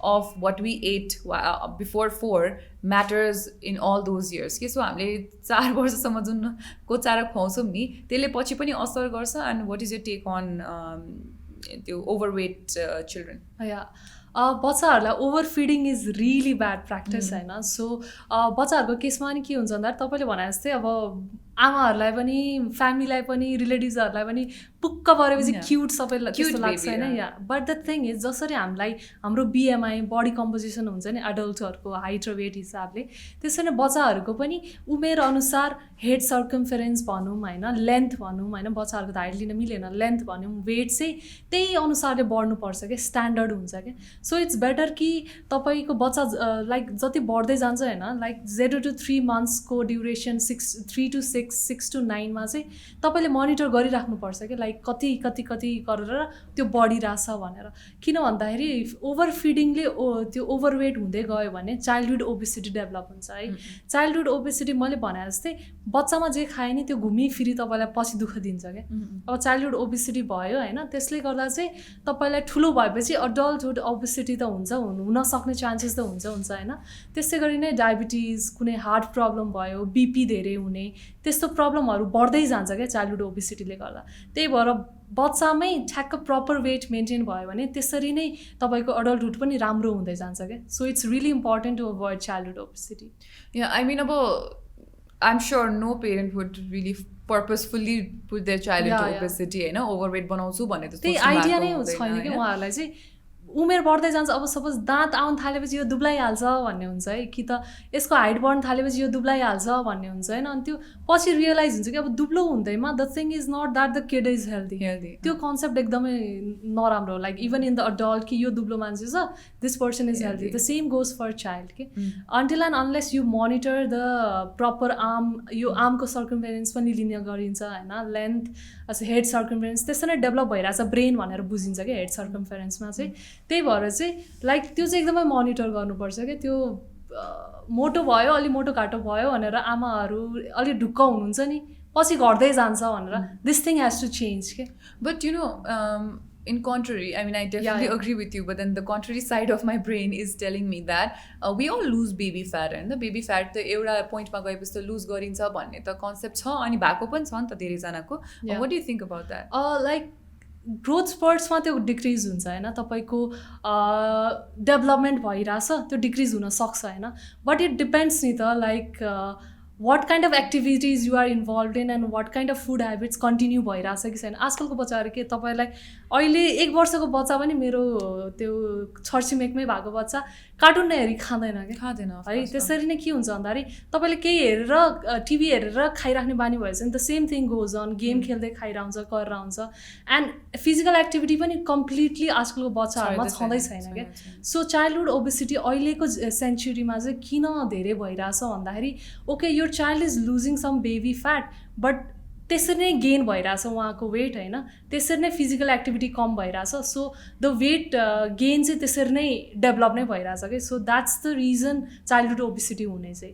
B: of what we ate before 4 matters in all those years के. So हामीले 4 वर्षसम्म जुन कोचाएर खुवाउँछौँ नि त्यसले पछि पनि असर गर्छ. And what is your take on त्यो ओभरवेट चिल्ड्रेन?
A: बच्चाहरूलाई over feeding is really bad practice होइन. सो बच्चाहरूको केसमा पनि के हुन्छ भन्दा तपाईँले भने जस्तै अब आमाहरूलाई पनि फ्यामिलीलाई पनि रिलेटिभ्सहरूलाई पनि पुक्क परेपछि क्युट सबैलाई त्यस्तो लाग्छ होइन. बट द थिङ इज जसरी हामीलाई हाम्रो बिएमआई बडी कम्पोजिसन हुन्छ नि एडल्टहरूको हाइट र वेट हिसाबले त्यसरी नै बच्चाहरूको पनि उमेर अनुसार हेड सर्कमफेरेन्स भनौँ होइन, लेन्थ भनौँ होइन, बच्चाहरूको त हाइट लिन मिलेन, लेन्थ भनौँ, वेट चाहिँ त्यही अनुसारले बढ्नुपर्छ क्या, स्ट्यान्डर्ड हुन्छ क्या. सो इट्स बेटर कि तपाईँको बच्चा लाइक जति बढ्दै जान्छ होइन, like 0 to 3 months duration 3 to 6 6 to 9मा चाहिँ तपाईँले मोनिटर गरिराख्नुपर्छ कि लाइक कति कति कति गरेर त्यो बढिरहेछ भनेर। किन भन्दाखेरि ओभर फिडिङले त्यो ओभरवेट हुँदै गयो भने चाइल्डहुड ओबेसिटी डेभलप हुन्छ है। चाइल्डहुड ओबेसिटी मैले भने जस्तै बच्चामा जे खायो नि त्यो घुमिफिरी तपाईँलाई पछि दुःख दिन्छ क्या। अब चाइल्डहुड ओबेसिटी भयो होइन, त्यसले गर्दा चाहिँ तपाईँलाई ठुलो भएपछि अडल्टहुड ओबेसिटी त हुन्छ, हुन सक्ने चान्सेस त हुन्छ होइन। त्यसै गरी नै डायबिटिज, कुनै हार्ट प्रब्लम भयो, बिपी धेरै हुने, त्यस्तो प्रब्लमहरू बढ्दै जान्छ क्या चाइल्डहुड ओबेसिटीले गर्दा। त्यही भएर बच्चामै ठ्याक्क प्रपर वेट मेन्टेन भयो भने त्यसरी नै तपाईँको अडल्टहुड पनि राम्रो हुँदै जान्छ क्या। So it's really important to avoid childhood obesity.
B: Yeah I mean अब I'm sure no parent would really purposefully put their child into obesity हैन, ओभरवेट बनाउँछु भन्ने त
A: त्यही आइडिया नै छैन कि उहाँहरूलाई चाहिँ। उमेर बढ्दै जान्छ, अब सपोज दाँत आउन थालेपछि यो दुब्लाइहाल्छ भन्ने हुन्छ है, कि त यसको हाइट बढ्न थालेपछि यो दुब्लाइहाल्छ भन्ने हुन्छ होइन। अनि त्यो पछि रियलाइज हुन्छ कि अब दुब्लो हुँदैमा the thing is not that the kid is healthy. त्यो कन्सेप्ट एकदमै नराम्रो, like even in the adult कि यो दुब्लो मान्छे छ, this person is healthy. The same goes for child कि until and unless you monitor the proper arm, यो आर्मको सर्कमफेरेन्स पनि लिने गरिन्छ होइन, लेन्थ, हेड सर्कमफेरेन्स त्यसरी नै डेभलप भइरहेछ ब्रेन भनेर बुझिन्छ कि हेड सर्कमफेरेन्समा चाहिँ। त्यही भएर चाहिँ लाइक त्यो चाहिँ एकदमै मोनिटर गर्नुपर्छ क्या। त्यो मोटो भयो, अलि मोटो घाटो भयो भनेर आमाहरू अलि ढुक्क हुनुहुन्छ नि, पछि घट्दै जान्छ भनेर। This thing has to change के।
B: But you know in contrary, I mean, I definitely agree with you, but then the contrary side of my brain is telling me that we all lose baby fat, and the baby fat त एउटा पोइन्टमा गएपछि त loose गरिन्छ भन्ने त concept छ, अनि भएको पनि छ नि त धेरैजनाको। What do you think about that?
A: Like growth स्पर्ट्समा त्यो डिक्रिज हुन्छ होइन, तपाईँको डेभलपमेन्ट भइरहेछ त्यो डिक्रिज हुनसक्छ होइन। बट इट डिपेन्ड्स नि त, like what kind of activities you are involved in and what kind of food habits continue भइरहेछ कि छैन। आजकलको बच्चाहरू के तपाईँलाई अहिले 1 वर्षको बच्चा पनि, मेरो त्यो छरछिमेकमै भएको बच्चा कार्टुन नै हेरी खाँदैन है। त्यसरी नै के हुन्छ भन्दाखेरि तपाईँले केही हेरेर टिभी हेरेर खाइराख्ने बानी भएछ नि, the same thing goes on, game खेल्दै खाइरहन्छ, गरेर हुन्छ। एन्ड फिजिकल एक्टिभिटी पनि कम्प्लिटली आजकलको बच्चाहरूमा छँदै छैन क्या। सो चाइल्डहुड ओबेसिटी अहिलेको सेन्चुरीमा चाहिँ किन धेरै भइरहेछ भन्दाखेरि, okay your child is losing some baby fat, but त्यसरी नै गेन भइरहेछ उहाँको वेट होइन, त्यसरी नै फिजिकल एक्टिभिटी कम भइरहेछ। सो द वेट गेन चाहिँ त्यसरी नै डेभलप नै भइरहेछ कि। So that's the reason childhood obesity हुने चाहिँ।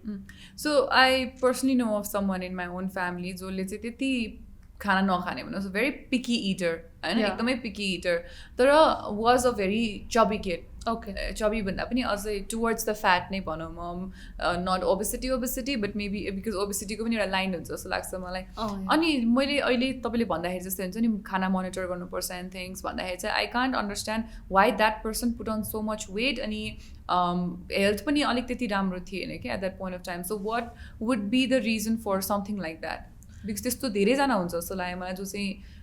B: So I personally know of someone in my own family जसले चाहिँ त्यति खाना नखाने भनौँ, सो भेरी पिकी इटर होइन, एकदमै पिकी इटर, तर was a very chubby kid. Okay, chubby भन्दा पनि अझै टुवर्ड्स द फ्याट नै भनौँ, not obesity but maybe because ओबेसिटीको पनि एउटा लाइन हुन्छ जस्तो लाग्छ मलाई। अनि मैले अहिले तपाईँले भन्दाखेरि जस्तै हुन्छ नि, खाना मोनिटर गर्नुपर्छ एन्ड थिङ्स भन्दाखेरि चाहिँ I can't understand why that person put on so much weight, अनि हेल्थ पनि अलिक त्यति राम्रो थिएन कि at that point of time. So what would be the reason for something like that? Because त्यस्तो धेरैजना हुन्छ जस्तो लाग्यो मलाई, जो चाहिँ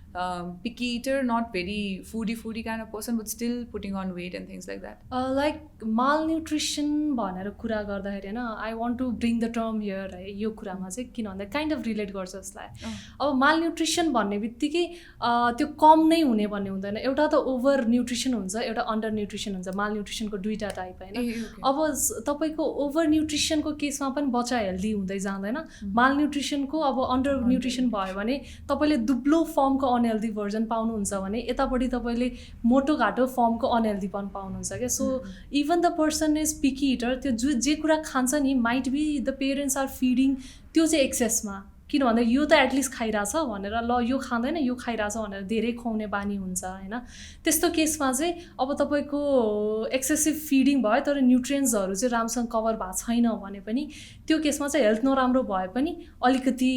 B: picky eater, not very foodie kind of person, but still putting on weight and things like that.
A: Like malnutrition भनेर कुरा गर्दाखेरि होइन, I want to bring the term here है। यो कुरामा चाहिँ किन भन्दा काइन्ड अफ रिलेट गर्छ यसलाई। अब मालन्युट्रिसन भन्ने बित्तिकै त्यो कम नै हुने भन्ने हुँदैन। एउटा त ओभर न्युट्रिसन हुन्छ, एउटा अन्डर न्युट्रिसन हुन्छ। मालन्युट्रिसनको 2टा टाइप होइन। अब तपाईँको ओभर न्युट्रिसनको केसमा पनि बच्चा हेल्दी हुँदै जाँदैन। मालन्युट्रिसनको अब अन्डर न्युट्रिसन भयो भने तपाईँले दुब्लो फर्मको अनहेल्दी भर्जन पाउनुहुन्छ भने यतापट्टि तपाईँले मोटो घाटो फर्मको अनहेल्दीपन पाउनुहुन्छ क्या। So even the person is picky eater, त्यो जे कुरा खान्छ नि, might be the parents are feeding त्यो चाहिँ एक्सेसमा, किन भन्दा यो त एटलिस्ट खाइरहेछ भनेर, ल यो खाँदैन यो खाइरहेछ भनेर धेरै खुवाउने बानी हुन्छ होइन। त्यस्तो केसमा चाहिँ अब तपाईँको एक्सेसिभ फिडिङ भयो तर न्युट्रियन्ट्सहरू चाहिँ राम्रोसँग कभर भएको छैन भने पनि त्यो केसमा चाहिँ हेल्थ नराम्रो भए पनि अलिकति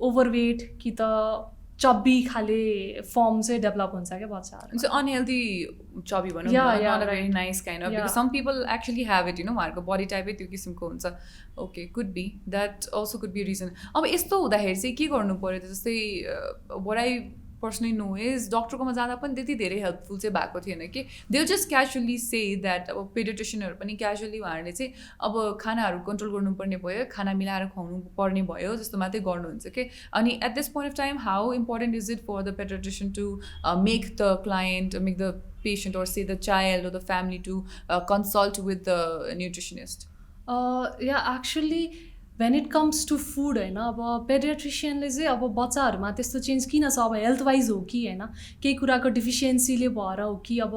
A: ओभरवेट कि त चब्बी खाले फर्म चाहिँ डेभलप हुन्छ क्या बच्चाहरू।
B: सो अनहेल्दी चबी भनौँ, not a very nice kind of, because some people actually have it, you know, उहाँहरूको बडी टाइपै त्यो किसिमको हुन्छ। Okay, could be that also could be reason. अब यस्तो हुँदाखेरि चाहिँ के गर्नु पऱ्यो त, जस्तै what I personally know is डक्टरकोमा जाँदा पनि त्यति धेरै हेल्पफुल चाहिँ भएको थिएन कि। They just casually say that, अब पेडिट्रिसियनहरू पनि क्याजुअली उहाँहरूले चाहिँ अब खानाहरू कन्ट्रोल गर्नुपर्ने भयो, खाना मिलाएर खुवाउनु पर्ने भयो जस्तो मात्रै गर्नुहुन्छ कि। अनि at this point of time how important is it for the paediatrician to make the client, make the patient or say the child or the family to consult with the nutritionist?
A: Yeah, actually when it comes to food होइन अब पेडियाट्रिसियनले चाहिँ अब बच्चाहरूमा त्यस्तो change किन छ अब health wise हो कि होइन केही कुराको डिफिसियन्सीले भएर हो कि अब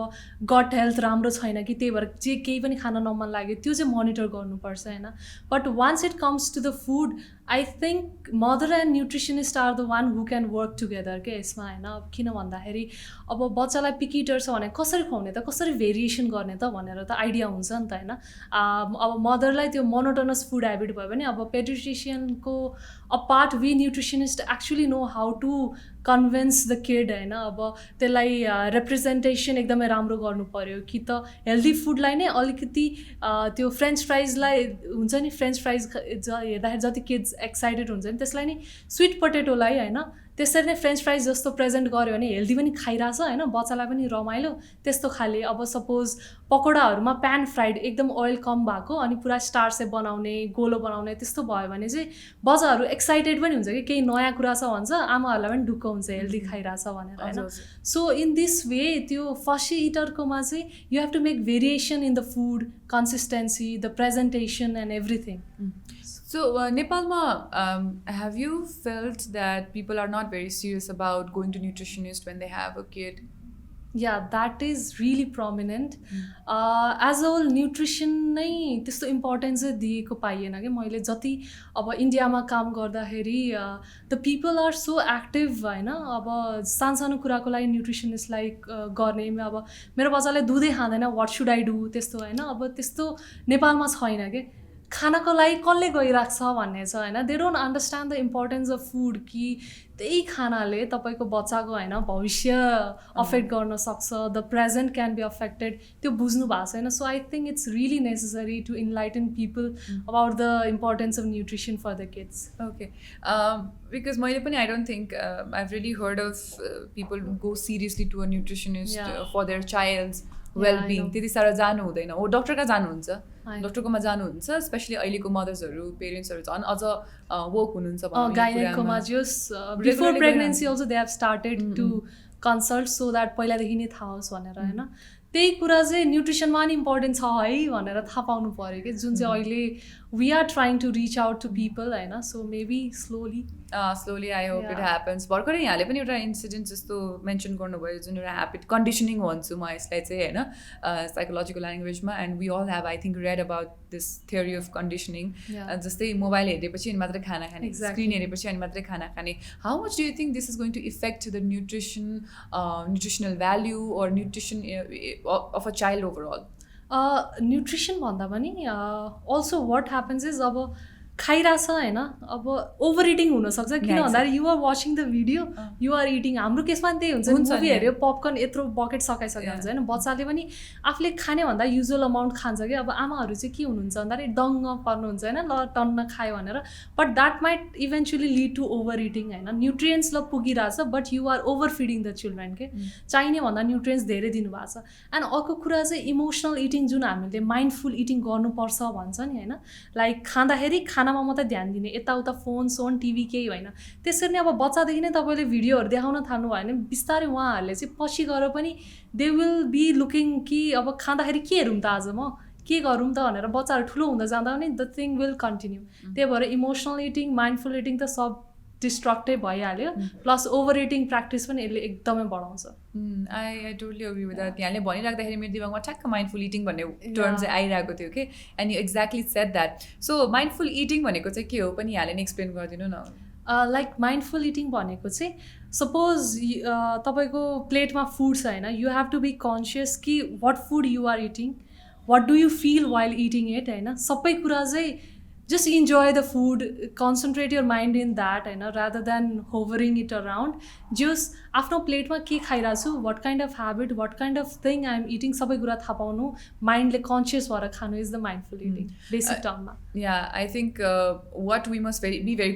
A: गट हेल्थ राम्रो छैन कि त्यही भएर चाहिँ केही पनि खान नमन लाग्यो त्यो चाहिँ मोनिटर गर्नुपर्छ होइन but once it comes to the food I think mother and nutritionist are the one who can work together के यसमा होइन अब किन भन्दाखेरि अब बच्चालाई पिकी इटर छ भने कसरी खुवाउने त कसरी भेरिएसन गर्ने त भनेर त आइडिया हुन्छ नि त होइन अब मदरलाई त्यो मोनोटोनस फुड हेबिट भयो भने अब पेडिट्रिसियनको apart we nutritionist actually know how to convince the kid होइन अब त्यसलाई रिप्रेजेन्टेसन एकदमै राम्रो गर्नु पऱ्यो कि त हेल्दी फुडलाई नै अलिकति त्यो फ्रेन्च फ्राइजलाई हुन्छ नि फ्रेन्च फ्राइज हेर्दाखेरि जति किड्स एक्साइटेड हुन्छ नि त्यसलाई नि स्विट पोटेटोलाई होइन त्यसरी नै फ्रेन्च फ्राइज जस्तो प्रेजेन्ट गऱ्यो भने हेल्दी पनि खाइरहेछ होइन बच्चालाई पनि रमाइलो त्यस्तो खाले अब सपोज पकोडाहरूमा प्यान फ्राइड एकदम ओइल कम भएको अनि पुरा स्टार सेप बनाउने गोलो बनाउने त्यस्तो भयो भने चाहिँ बच्चाहरू एक्साइटेड पनि हुन्छ कि केही नयाँ कुरा छ भन्छ आमाहरूलाई पनि ढुक्क हुन्छ हेल्दी खाइरहेछ भनेर होइन सो इन दिस वे त्यो फसी इटरकोमा चाहिँ you have to make variation in the food consistency the presentation and everything
B: So, Nepalma, have you felt that people are not very serious about going to nutritionist when they have a kid?
A: Yeah, that is really prominent. As a whole, nutrition नै त्यस्तो importance चाहिँ दिएको पाइएन कि मैले जति अब इन्डियामा काम गर्दाखेरि the people are so active होइन अब सानसानो कुराको लागि न्युट्रिसनिस्टलाई गर्ने अब मेरो बच्चाले दुधै खाँदैन वाट सुड आई डु त्यस्तो होइन अब त्यस्तो नेपालमा छैन कि खानाको लागि कसले गइरहेको छ भन्ने छ होइन they don't understand the importance of food कि त्यही खानाले तपाईँको बच्चाको होइन भविष्य अफेक्ट गर्न सक्छ the present can be affected त्यो बुझ्नु भएको छैन so I think it's really necessary to enlighten people about the importance of nutrition for the kids
B: okay because मैले पनि I don't think I really heard of people go seriously to a nutritionist for their child's wellbeing त्यति साह्रो जानु हुँदैन हो doctor कहाँ जानुहुन्छ डक्टरकोमा जानुहुन्छ स्पेसली अहिलेको मदर्सहरू पेरेन्ट्सहरू झन् अझ वर्क हुनुहुन्छ
A: गाइनेककोमा just before pregnancy also they have started to consult so that पहिलादेखि नै थाहा होस् भनेर होइन त्यही कुरा चाहिँ न्युट्रिसनमा नि इम्पोर्टेन्ट छ है भनेर थाहा पाउनु पऱ्यो कि जुन चाहिँ अहिले we are trying to reach out to people होइन so maybe
B: slowly I hope it happens भर्खरै यहाँले पनि एउटा इन्सिडेन्ट जस्तो मेन्सन गर्नुभयो जुन एउटा ह्याबिट कन्डिसनिङ भन्छु म यसलाई चाहिँ होइन साइकोलोजिकल ल्याङ्ग्वेजमा and we all have I think read about this theory of conditioning जस्तै मोबाइल हेरेपछि अनि मात्रै खाना खाने स्क्रिन हेरेपछि अनि मात्रै खाना खाने how much do you think this is going to effect the nutritional value or nutrition of a child overall
A: nutrition भन्दा पनि अल्सो वाट ह्यापन्स इज अब खाइरहेछ होइन अब ओभर इटिङ हुनसक्छ किन भन्दाखेरि you're watching the video you're eating हाम्रो केसमा पनि त्यही हुन्छ मुभी हेऱ्यो पपकर्न यत्रो बकेट सकाइसकेको हुन्छ होइन बच्चाले पनि आफूले खाने भन्दा युजुअल अमाउन्ट खान्छ कि अब आमाहरू चाहिँ के हुनुहुन्छ भन्दाखेरि दङ्ग पर्नुहुन्छ होइन ल टन्न खायो भनेर but that might eventually lead to over eating होइन न्युट्रियन्ट्स ल पुगिरहेछ but you're over feeding the children के चाहिने भन्दा न्युट्रियन्ट्स धेरै दिनुभएको छ एन्ड अर्को कुरा चाहिँ इमोसनल इटिङ जुन हामीले माइन्डफुल इटिङ गर्नुपर्छ भन्छ नि होइन लाइक खाँदाखेरि खानामा मात्रै ध्यान दिने यताउता फोन सोन टिभी केही होइन त्यसरी नै अब बच्चादेखि नै तपाईँले भिडियोहरू देखाउन थाल्नु भयो भने बिस्तारै उहाँहरूले चाहिँ पछि गएर पनि दे विल बी लुकिङ कि अब खाँदाखेरि के हेरौँ त आज म के गरौँ त भनेर बच्चाहरू ठुलो हुँदा जाँदा पनि द थिङ विल कन्टिन्यू त्यही भएर इमोसनल इटिङ माइन्डफुल इटिङ त सब डिस्ट्रक्टै भइहाल्यो प्लस ओभर इटिङ प्र्याक्टिस पनि यसले एकदमै बढाउँछ
B: I totally agree with that यहाँले भनिराख्दाखेरि मेरो दिमागमा ठ्याक्क माइन्डफुल इटिङ भन्ने टर्म चाहिँ आइरहेको थियो कि and you exactly shed that so mindful eating भनेको चाहिँ के हो पनि यहाँले नै एक्सप्लेन गरिदिनु न
A: लाइक माइन्डफुल इटिङ भनेको चाहिँ सपोज तपाईँको प्लेटमा फुड छ होइन you have to be conscious कि what food you are eating what do you feel while eating it होइन सबै कुरा चाहिँ just enjoy the food, concentrate your mind in that होइन rather than hovering it around just आफ्नो प्लेटमा के खाइरहेको छु what kind of habit what kind of thing I am eating सबै कुरा थाहा पाउनु माइन्डले कन्सियस भएर खानु is the mindful eating basic टर्ममा
B: I think what we must be very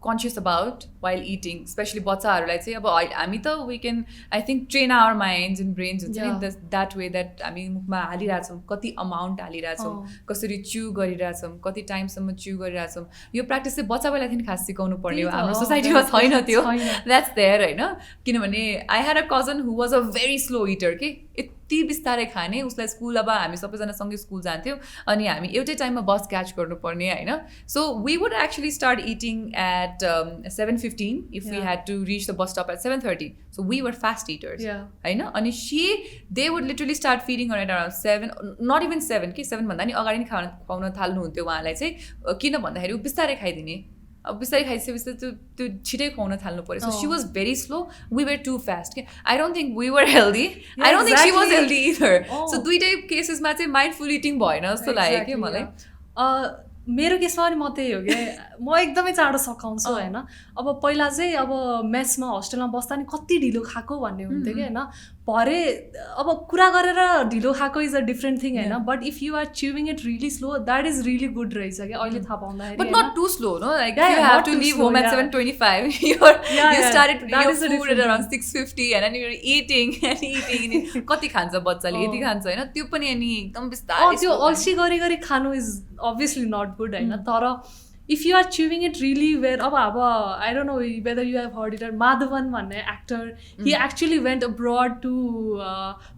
B: conscious about while eating, especially बच्चाहरूलाई चाहिँ अब हामी त we can I think train our minds and brains हुन्छ नि that way that हामी मुखमा हालिरहेछौँ कति अमाउन्ट हालिरहेछौँ कसरी च्यु गरिरहेछौँ कति टाइमसम्म च्यु गरिरहेछौँ यो प्र्याक्टिस चाहिँ बच्चा बेलादेखि खास सिकाउनु पर्ने हो हाम्रो सोसाइटीमा छैन त्यो द्याट्स देयर होइन किनभने I had a cousin who was a very slow hitter के यति बिस्तारै खाने उसलाई स्कुल अब हामी सबैजना सँगै स्कुल जान्थ्यौँ अनि हामी एउटै टाइममा बस क्याच गर्नुपर्ने होइन so we would actually start eating at 7:15 if we had to reach the bus stop at 7:30 so we were fast eaters होइन अनि they would literally start feeding around 7 not even 7 कि 7 भन्दा नि अगाडि नै खुवाउन थाल्नुहुन्थ्यो उहाँलाई चाहिँ किन भन्दाखेरि ऊ बिस्तारै खाइदिने अब बिस्तारै खाइसकेपछि त्यो छिटै खुवाउन थाल्नु पऱ्यो so she was very slow we were too fast के I don't think we were healthy I don't think she was healthy either सो दुइटै केसेसमा चाहिँ माइन्डफुल इटिङ भएन जस्तो लाग्यो कि मलाई
A: मेरो केसमा पनि म त्यही हो कि म एकदमै चाँडो सकाउँछु होइन अब पहिला चाहिँ अब मेसमा होस्टेलमा बस्दा नि कति ढिलो खाएको भन्ने हुन्थ्यो कि होइन भरे अब कुरा गरेर ढिलो खाएको इज अ डिफ्रेन्ट थिङ होइन but if you are chewing it really slow that is really good रहेछ कि अहिले थाहा पाउँदाखेरि
B: but not too slow no like you have to leave home at 7:25 you started your food at around 6:50 and then you're eating and eating कति खान्छ बच्चाले यति खान्छ होइन त्यो पनि अनि एकदम बिस्तारै
A: त्यो अल्छी गरी गरी खानु इज अभियसली नट गुड होइन तर if you are chewing it really well I don't know whether you have heard it or Madhavan भन्ने actor he actually went abroad to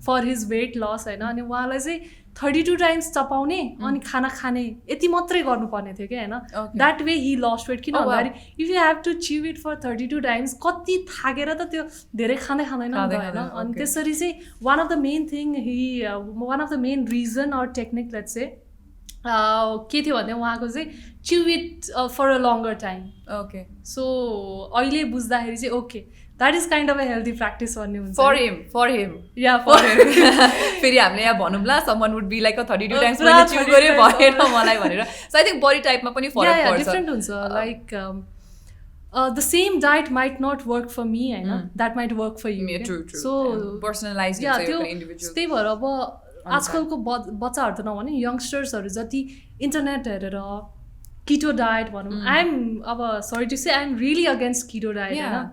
A: for his weight loss होइन अनि उहाँलाई चाहिँ 32 times चपाउने अनि खाना खाने यति मात्रै गर्नुपर्ने थियो कि होइन that way he lost weight किन भन्दाखेरि if you have to chew it for 32 times कति थाकेर त त्यो धेरै खाँदै खाँदैन नि त होइन अनि त्यसरी चाहिँ one of the main reason or technique let's say के थियो भने उहाँको चाहिँ chew it for a longer time
B: okay
A: so अहिले बुझ्दाखेरि चाहिँ okay that is kind of a healthy practice भन्ने हुन्छ
B: for him
A: yeah for him
B: फेरि हामीले यहाँ भनौँला someone would be like 32 times मैले च्यु गरे भएन मलाई भनेर सो आई थिङ्क बडी टाइपमा पनि फरक पर्छ
A: डिफ्रेन्ट हुन्छ like the same diet might not work for me होइन that might work for you
B: true
A: so
B: personalized
A: त्यो
B: individual
A: त्यही भएर अब आजकलको बच्चाहरू त नभने यङ्स्टर्सहरू जति इन्टरनेट हेरेर किटो डायट भनौँ आइएम अब sorry to say I'm really against keto diet होइन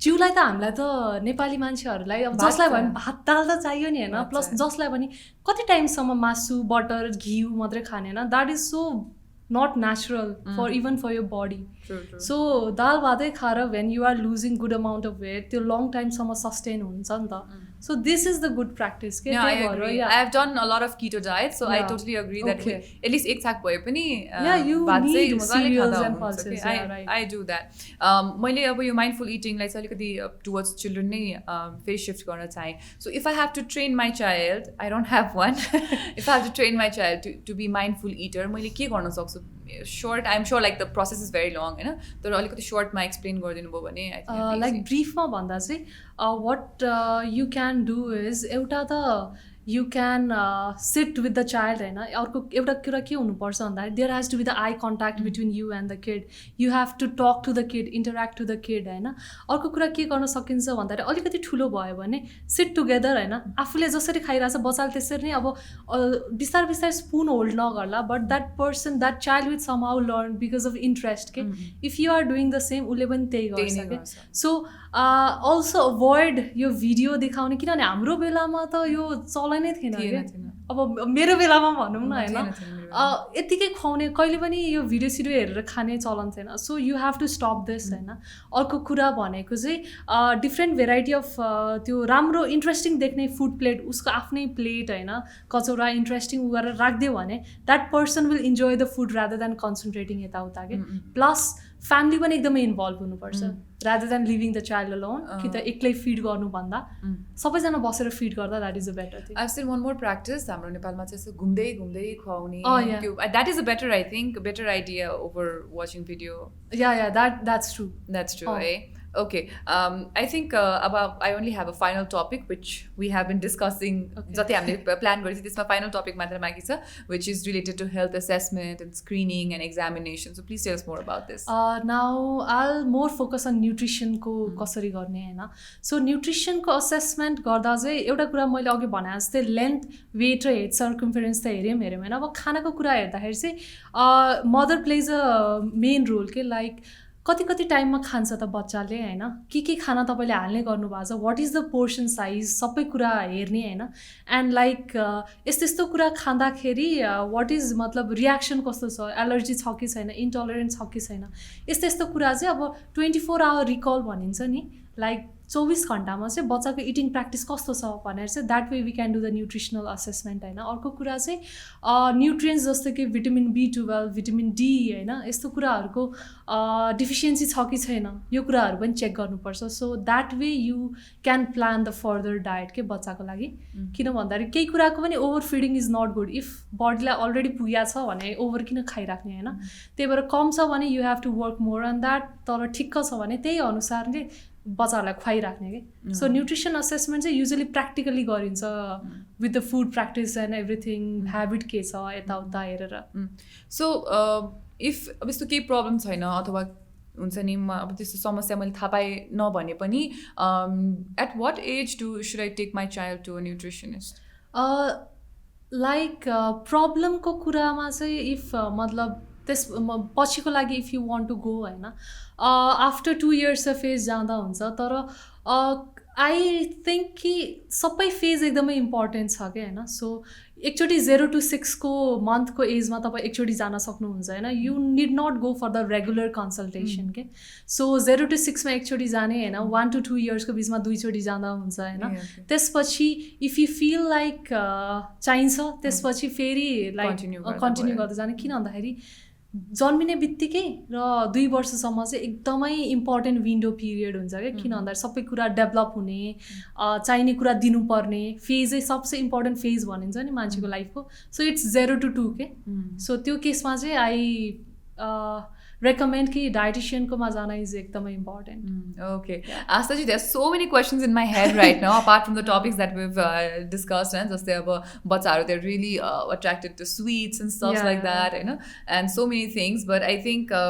A: जिउलाई त हामीलाई त नेपाली मान्छेहरूलाई अब जसलाई भने भात दाल त चाहियो नि होइन प्लस जसलाई भने कति टाइमसम्म मासु बटर घिउ मात्रै खाने होइन that is so not natural for even for your body.
B: True.
A: So dal भातै खाएर when you are losing good amount of weight त्यो long time सम्म sustain हुन्छ नि त so this is the good practice
B: yeah, I agree. I have done a lot of keto diet so I totally agree that at least एक छाक भए पनि
A: you need cereals and pulses
B: I do that मैले अब यो mindful eating लाई चाहिँ अलिकति towards children नै फेरि shift गर्न चाहे so if I have to train my child I don't have one if I have to train my child to be mindful eater मैले के गर्न सक्छु short I'm sure like the process is very long होइन तर अलिकति shortमा explain गरिदिनु भयो भने
A: like briefमा भन्दा चाहिँ what you can do is एउटा त you can sit with the child होइन अर्को एउटा कुरा के हुनुपर्छ भन्दाखेरि there has to be the eye contact between you and the kid you have to talk to the kid interact to the kid होइन अर्को कुरा के गर्न सकिन्छ भन्दाखेरि अलिकति ठुलो भयो भने sit together होइन आफूले जसरी खाइरहेछ बच्चाले त्यसरी नै अब बिस्तारै बिस्तारै स्पुन होल्ड नगर्ला but that child will somehow learn because of interest के if you are doing the same उसले पनि त्यही गर्छ के so also avoid यो भिडियो देखाउने किनभने हाम्रो बेलामा त यो चलन नै थिएन अब मेरो बेलामा भनौँ न होइन यतिकै खुवाउने कहिले पनि यो भिडियो सिडियो हेरेर खाने चलन थिएन so you have to stop this होइन अर्को कुरा भनेको चाहिँ डिफ्रेन्ट भेराइटी अफ त्यो राम्रो इन्ट्रेस्टिङ देख्ने फुड प्लेट उसको आफ्नै प्लेट होइन कचौरा इन्ट्रेस्टिङ उ गरेर राखिदियो भने that person will enjoy the food rather than concentrating यताउता के प्लस फ्यामिली पनि एकदमै इन्भल्भ हुनुपर्छ rather than leaving the child alone कि त एक्लै फिड गर्नुभन्दा सबैजना बसेर फिड गर्दा that is a better thing
B: I seen one more practice हाम्रो नेपालमा चाहिँ यसो घुम्दै घुम्दै खुवाउने त्यो that is a better I think better idea over watching video
A: yeah that's true
B: है Okay, I think I only have a final topic which we have been discussing. जति हामीले plan गरेको थियो त्यसमा final topic मात्र बाँकी छ, which is related to health assessment and screening and examination. So please tell us more about this.
A: Now I'll more focus on nutrition को कसरी गर्ने हैन. So nutrition को assessment गर्दा चाहिँ एउटा कुरा मैले अघि भने जस्तै length, weight र head circumference त हेर्यौँ हैन. अब खानाको कुरा हेर्दाखेरि चाहिँ mother plays a main role के like कति टाइममा खान्छ त बच्चाले हैन के खाना तपाईले हाल्ने गर्नुभएको छ what is the portion size सबै कुरा हेर्ने हैन एन्ड लाइक यस्तो कुरा खाँदाखेरि व्हाट इज मतलब रियाक्सन कस्तो छ एलर्जी छ कि छैन इन्टलरेन्स छ कि छैन यस्तो कुरा चाहिँ अब 24 आवर रिकल भनिन्छ नि लाइक 24 घन्टामा चाहिँ बच्चाको इटिङ प्र्याक्टिस कस्तो छ भनेर चाहिँ that way we can do the nutritional assessment होइन। अर्को कुरा चाहिँ न्युट्रियन्ट्स जस्तो कि भिटामिन B12 भिटामिन D होइन यस्तो कुराहरूको डिफिसियन्सी छ कि छैन यो कुराहरू पनि चेक गर्नुपर्छ। So that way you can plan the further diet के बच्चाको लागि। किन भन्दाखेरि केही कुराको पनि over feeding is not good. If बडीलाई अलरेडी पुगेको छ भने ओभर किन खाइराख्ने होइन। त्यही भएर कम छ भने you have to work more on that, तर ठिक्क छ भने त्यही अनुसारले बच्चाहरूलाई खुवाइराख्ने कि। सो न्युट्रिसन असेसमेन्ट चाहिँ युजली प्र्याक्टिकली गरिन्छ with the food practice and everything, habit के छ यताउता हेरेर।
B: सो इफ अब यस्तो केही प्रब्लम छैन अथवा हुन्छ नि अब त्यस्तो समस्या मैले थाहा पाएँ नभने पनि at what age should I take my child to a nutritionist?
A: Like प्रब्लमको कुरामा चाहिँ इफ मतलब त्यस पछिको लागि if you want to go होइन आफ्टर 2 years फेज जाँदा हुन्छ। तर आई थिङ्क कि सबै फेज एकदमै इम्पोर्टेन्ट छ क्या होइन। सो एकचोटि 0 to 6 को मन्थको एजमा तपाईँ एकचोटि जान सक्नुहुन्छ होइन। You need not go for the regular consultation के। सो 0 to 6 मा एकचोटि जाने होइन, 1 to 2 years को बिचमा 2 चोटि जाँदा हुन्छ होइन। त्यसपछि इफ यु फिल लाइक चाहिन्छ त्यसपछि फेरि लाइक कन्टिन्यू गर्दै जाने। किन भन्दाखेरि जन्मिने बित्तिकै र 2 वर्षसम्म चाहिँ एकदमै इम्पोर्टेन्ट विन्डो पिरियड हुन्छ क्या। किन भन्दाखेरि सबै कुरा डेभलप हुने, चाहिने कुरा दिनुपर्ने फेजै सबसे इम्पोर्टेन्ट फेज भनिन्छ नि मान्छेको लाइफको। सो इट्स 0 to 2 के। सो त्यो केसमा चाहिँ आई recommend कि डाइटिशियनकोमा जाना इज एकदमै important.
B: Okay. Astaji, there are so many questions in my head right now apart from the topics that we've discussed, and जस्तै अब बच्चाहरू they're really attracted to sweets and stuff like that, you know, and so many things, but I think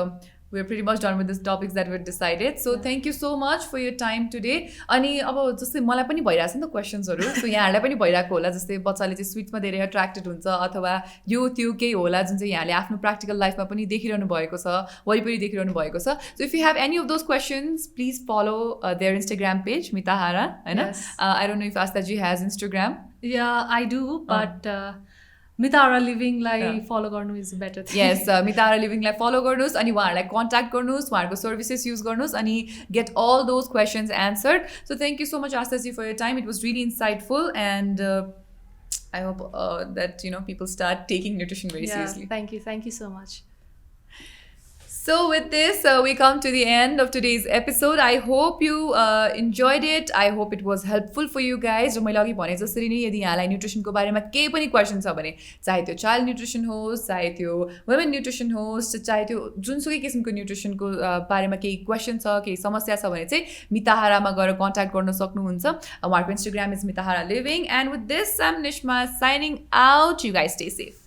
B: we're pretty much done with the topics that we've decided. So thank you so much for your time today. अनि अब जस्तै मलाई पनि भइरहेछ नि त क्वेसन्सहरू, so यहाँहरूलाई पनि भइरहेको होला जस्तै बच्चाले चाहिँ स्विट्समा धेरै अट्र्याक्टेड हुन्छ अथवा यो त्यो केही होला जुन चाहिँ यहाँले आफ्नो प्र्याक्टिकल लाइफमा पनि देखिरहनु भएको छ, वरिपरि देखिरहनु भएको छ। So if you have any of those questions please follow their Instagram page Mitahara होइन। I don't know if Astaji has Instagram.
A: Yeah I do, but Mitahara लिभिङलाई फलो गर्नु इज बेटर।
B: यस, मिताहारा लिभिङलाई फलो गर्नुहोस् अनि उहाँहरूलाई कन्ट्याक्ट गर्नुहोस्, उहाँहरूको सर्भिसेस युज गर्नुहोस् अनि get all those questions answered. So thank you so much Astaji for your time. It was really insightful and I hope that you know people start taking nutrition very seriously.
A: Thank you so much.
B: So with this, we come to the end of today's episode. I hope you enjoyed it. I hope it was helpful for you guys. जो मैले अघि भने जसरी नै यदि यहाँलाई न्युट्रिसनको बारेमा केही पनि क्वेसन छ भने, चाहे त्यो चाइल्ड न्युट्रिसन होस्, चाहे त्यो वुमेन न्युट्रिसन होस्, चाहे त्यो जुनसुकै किसिमको न्युट्रिसनको बारेमा केही क्वेसन छ, केही समस्या छ भने चाहिँ मिताहारामा गएर कन्ट्याक्ट गर्न सक्नुहुन्छ। उहाँहरूको Instagram is Mitahara living. And with this I am Nishma signing out. You guys stay safe.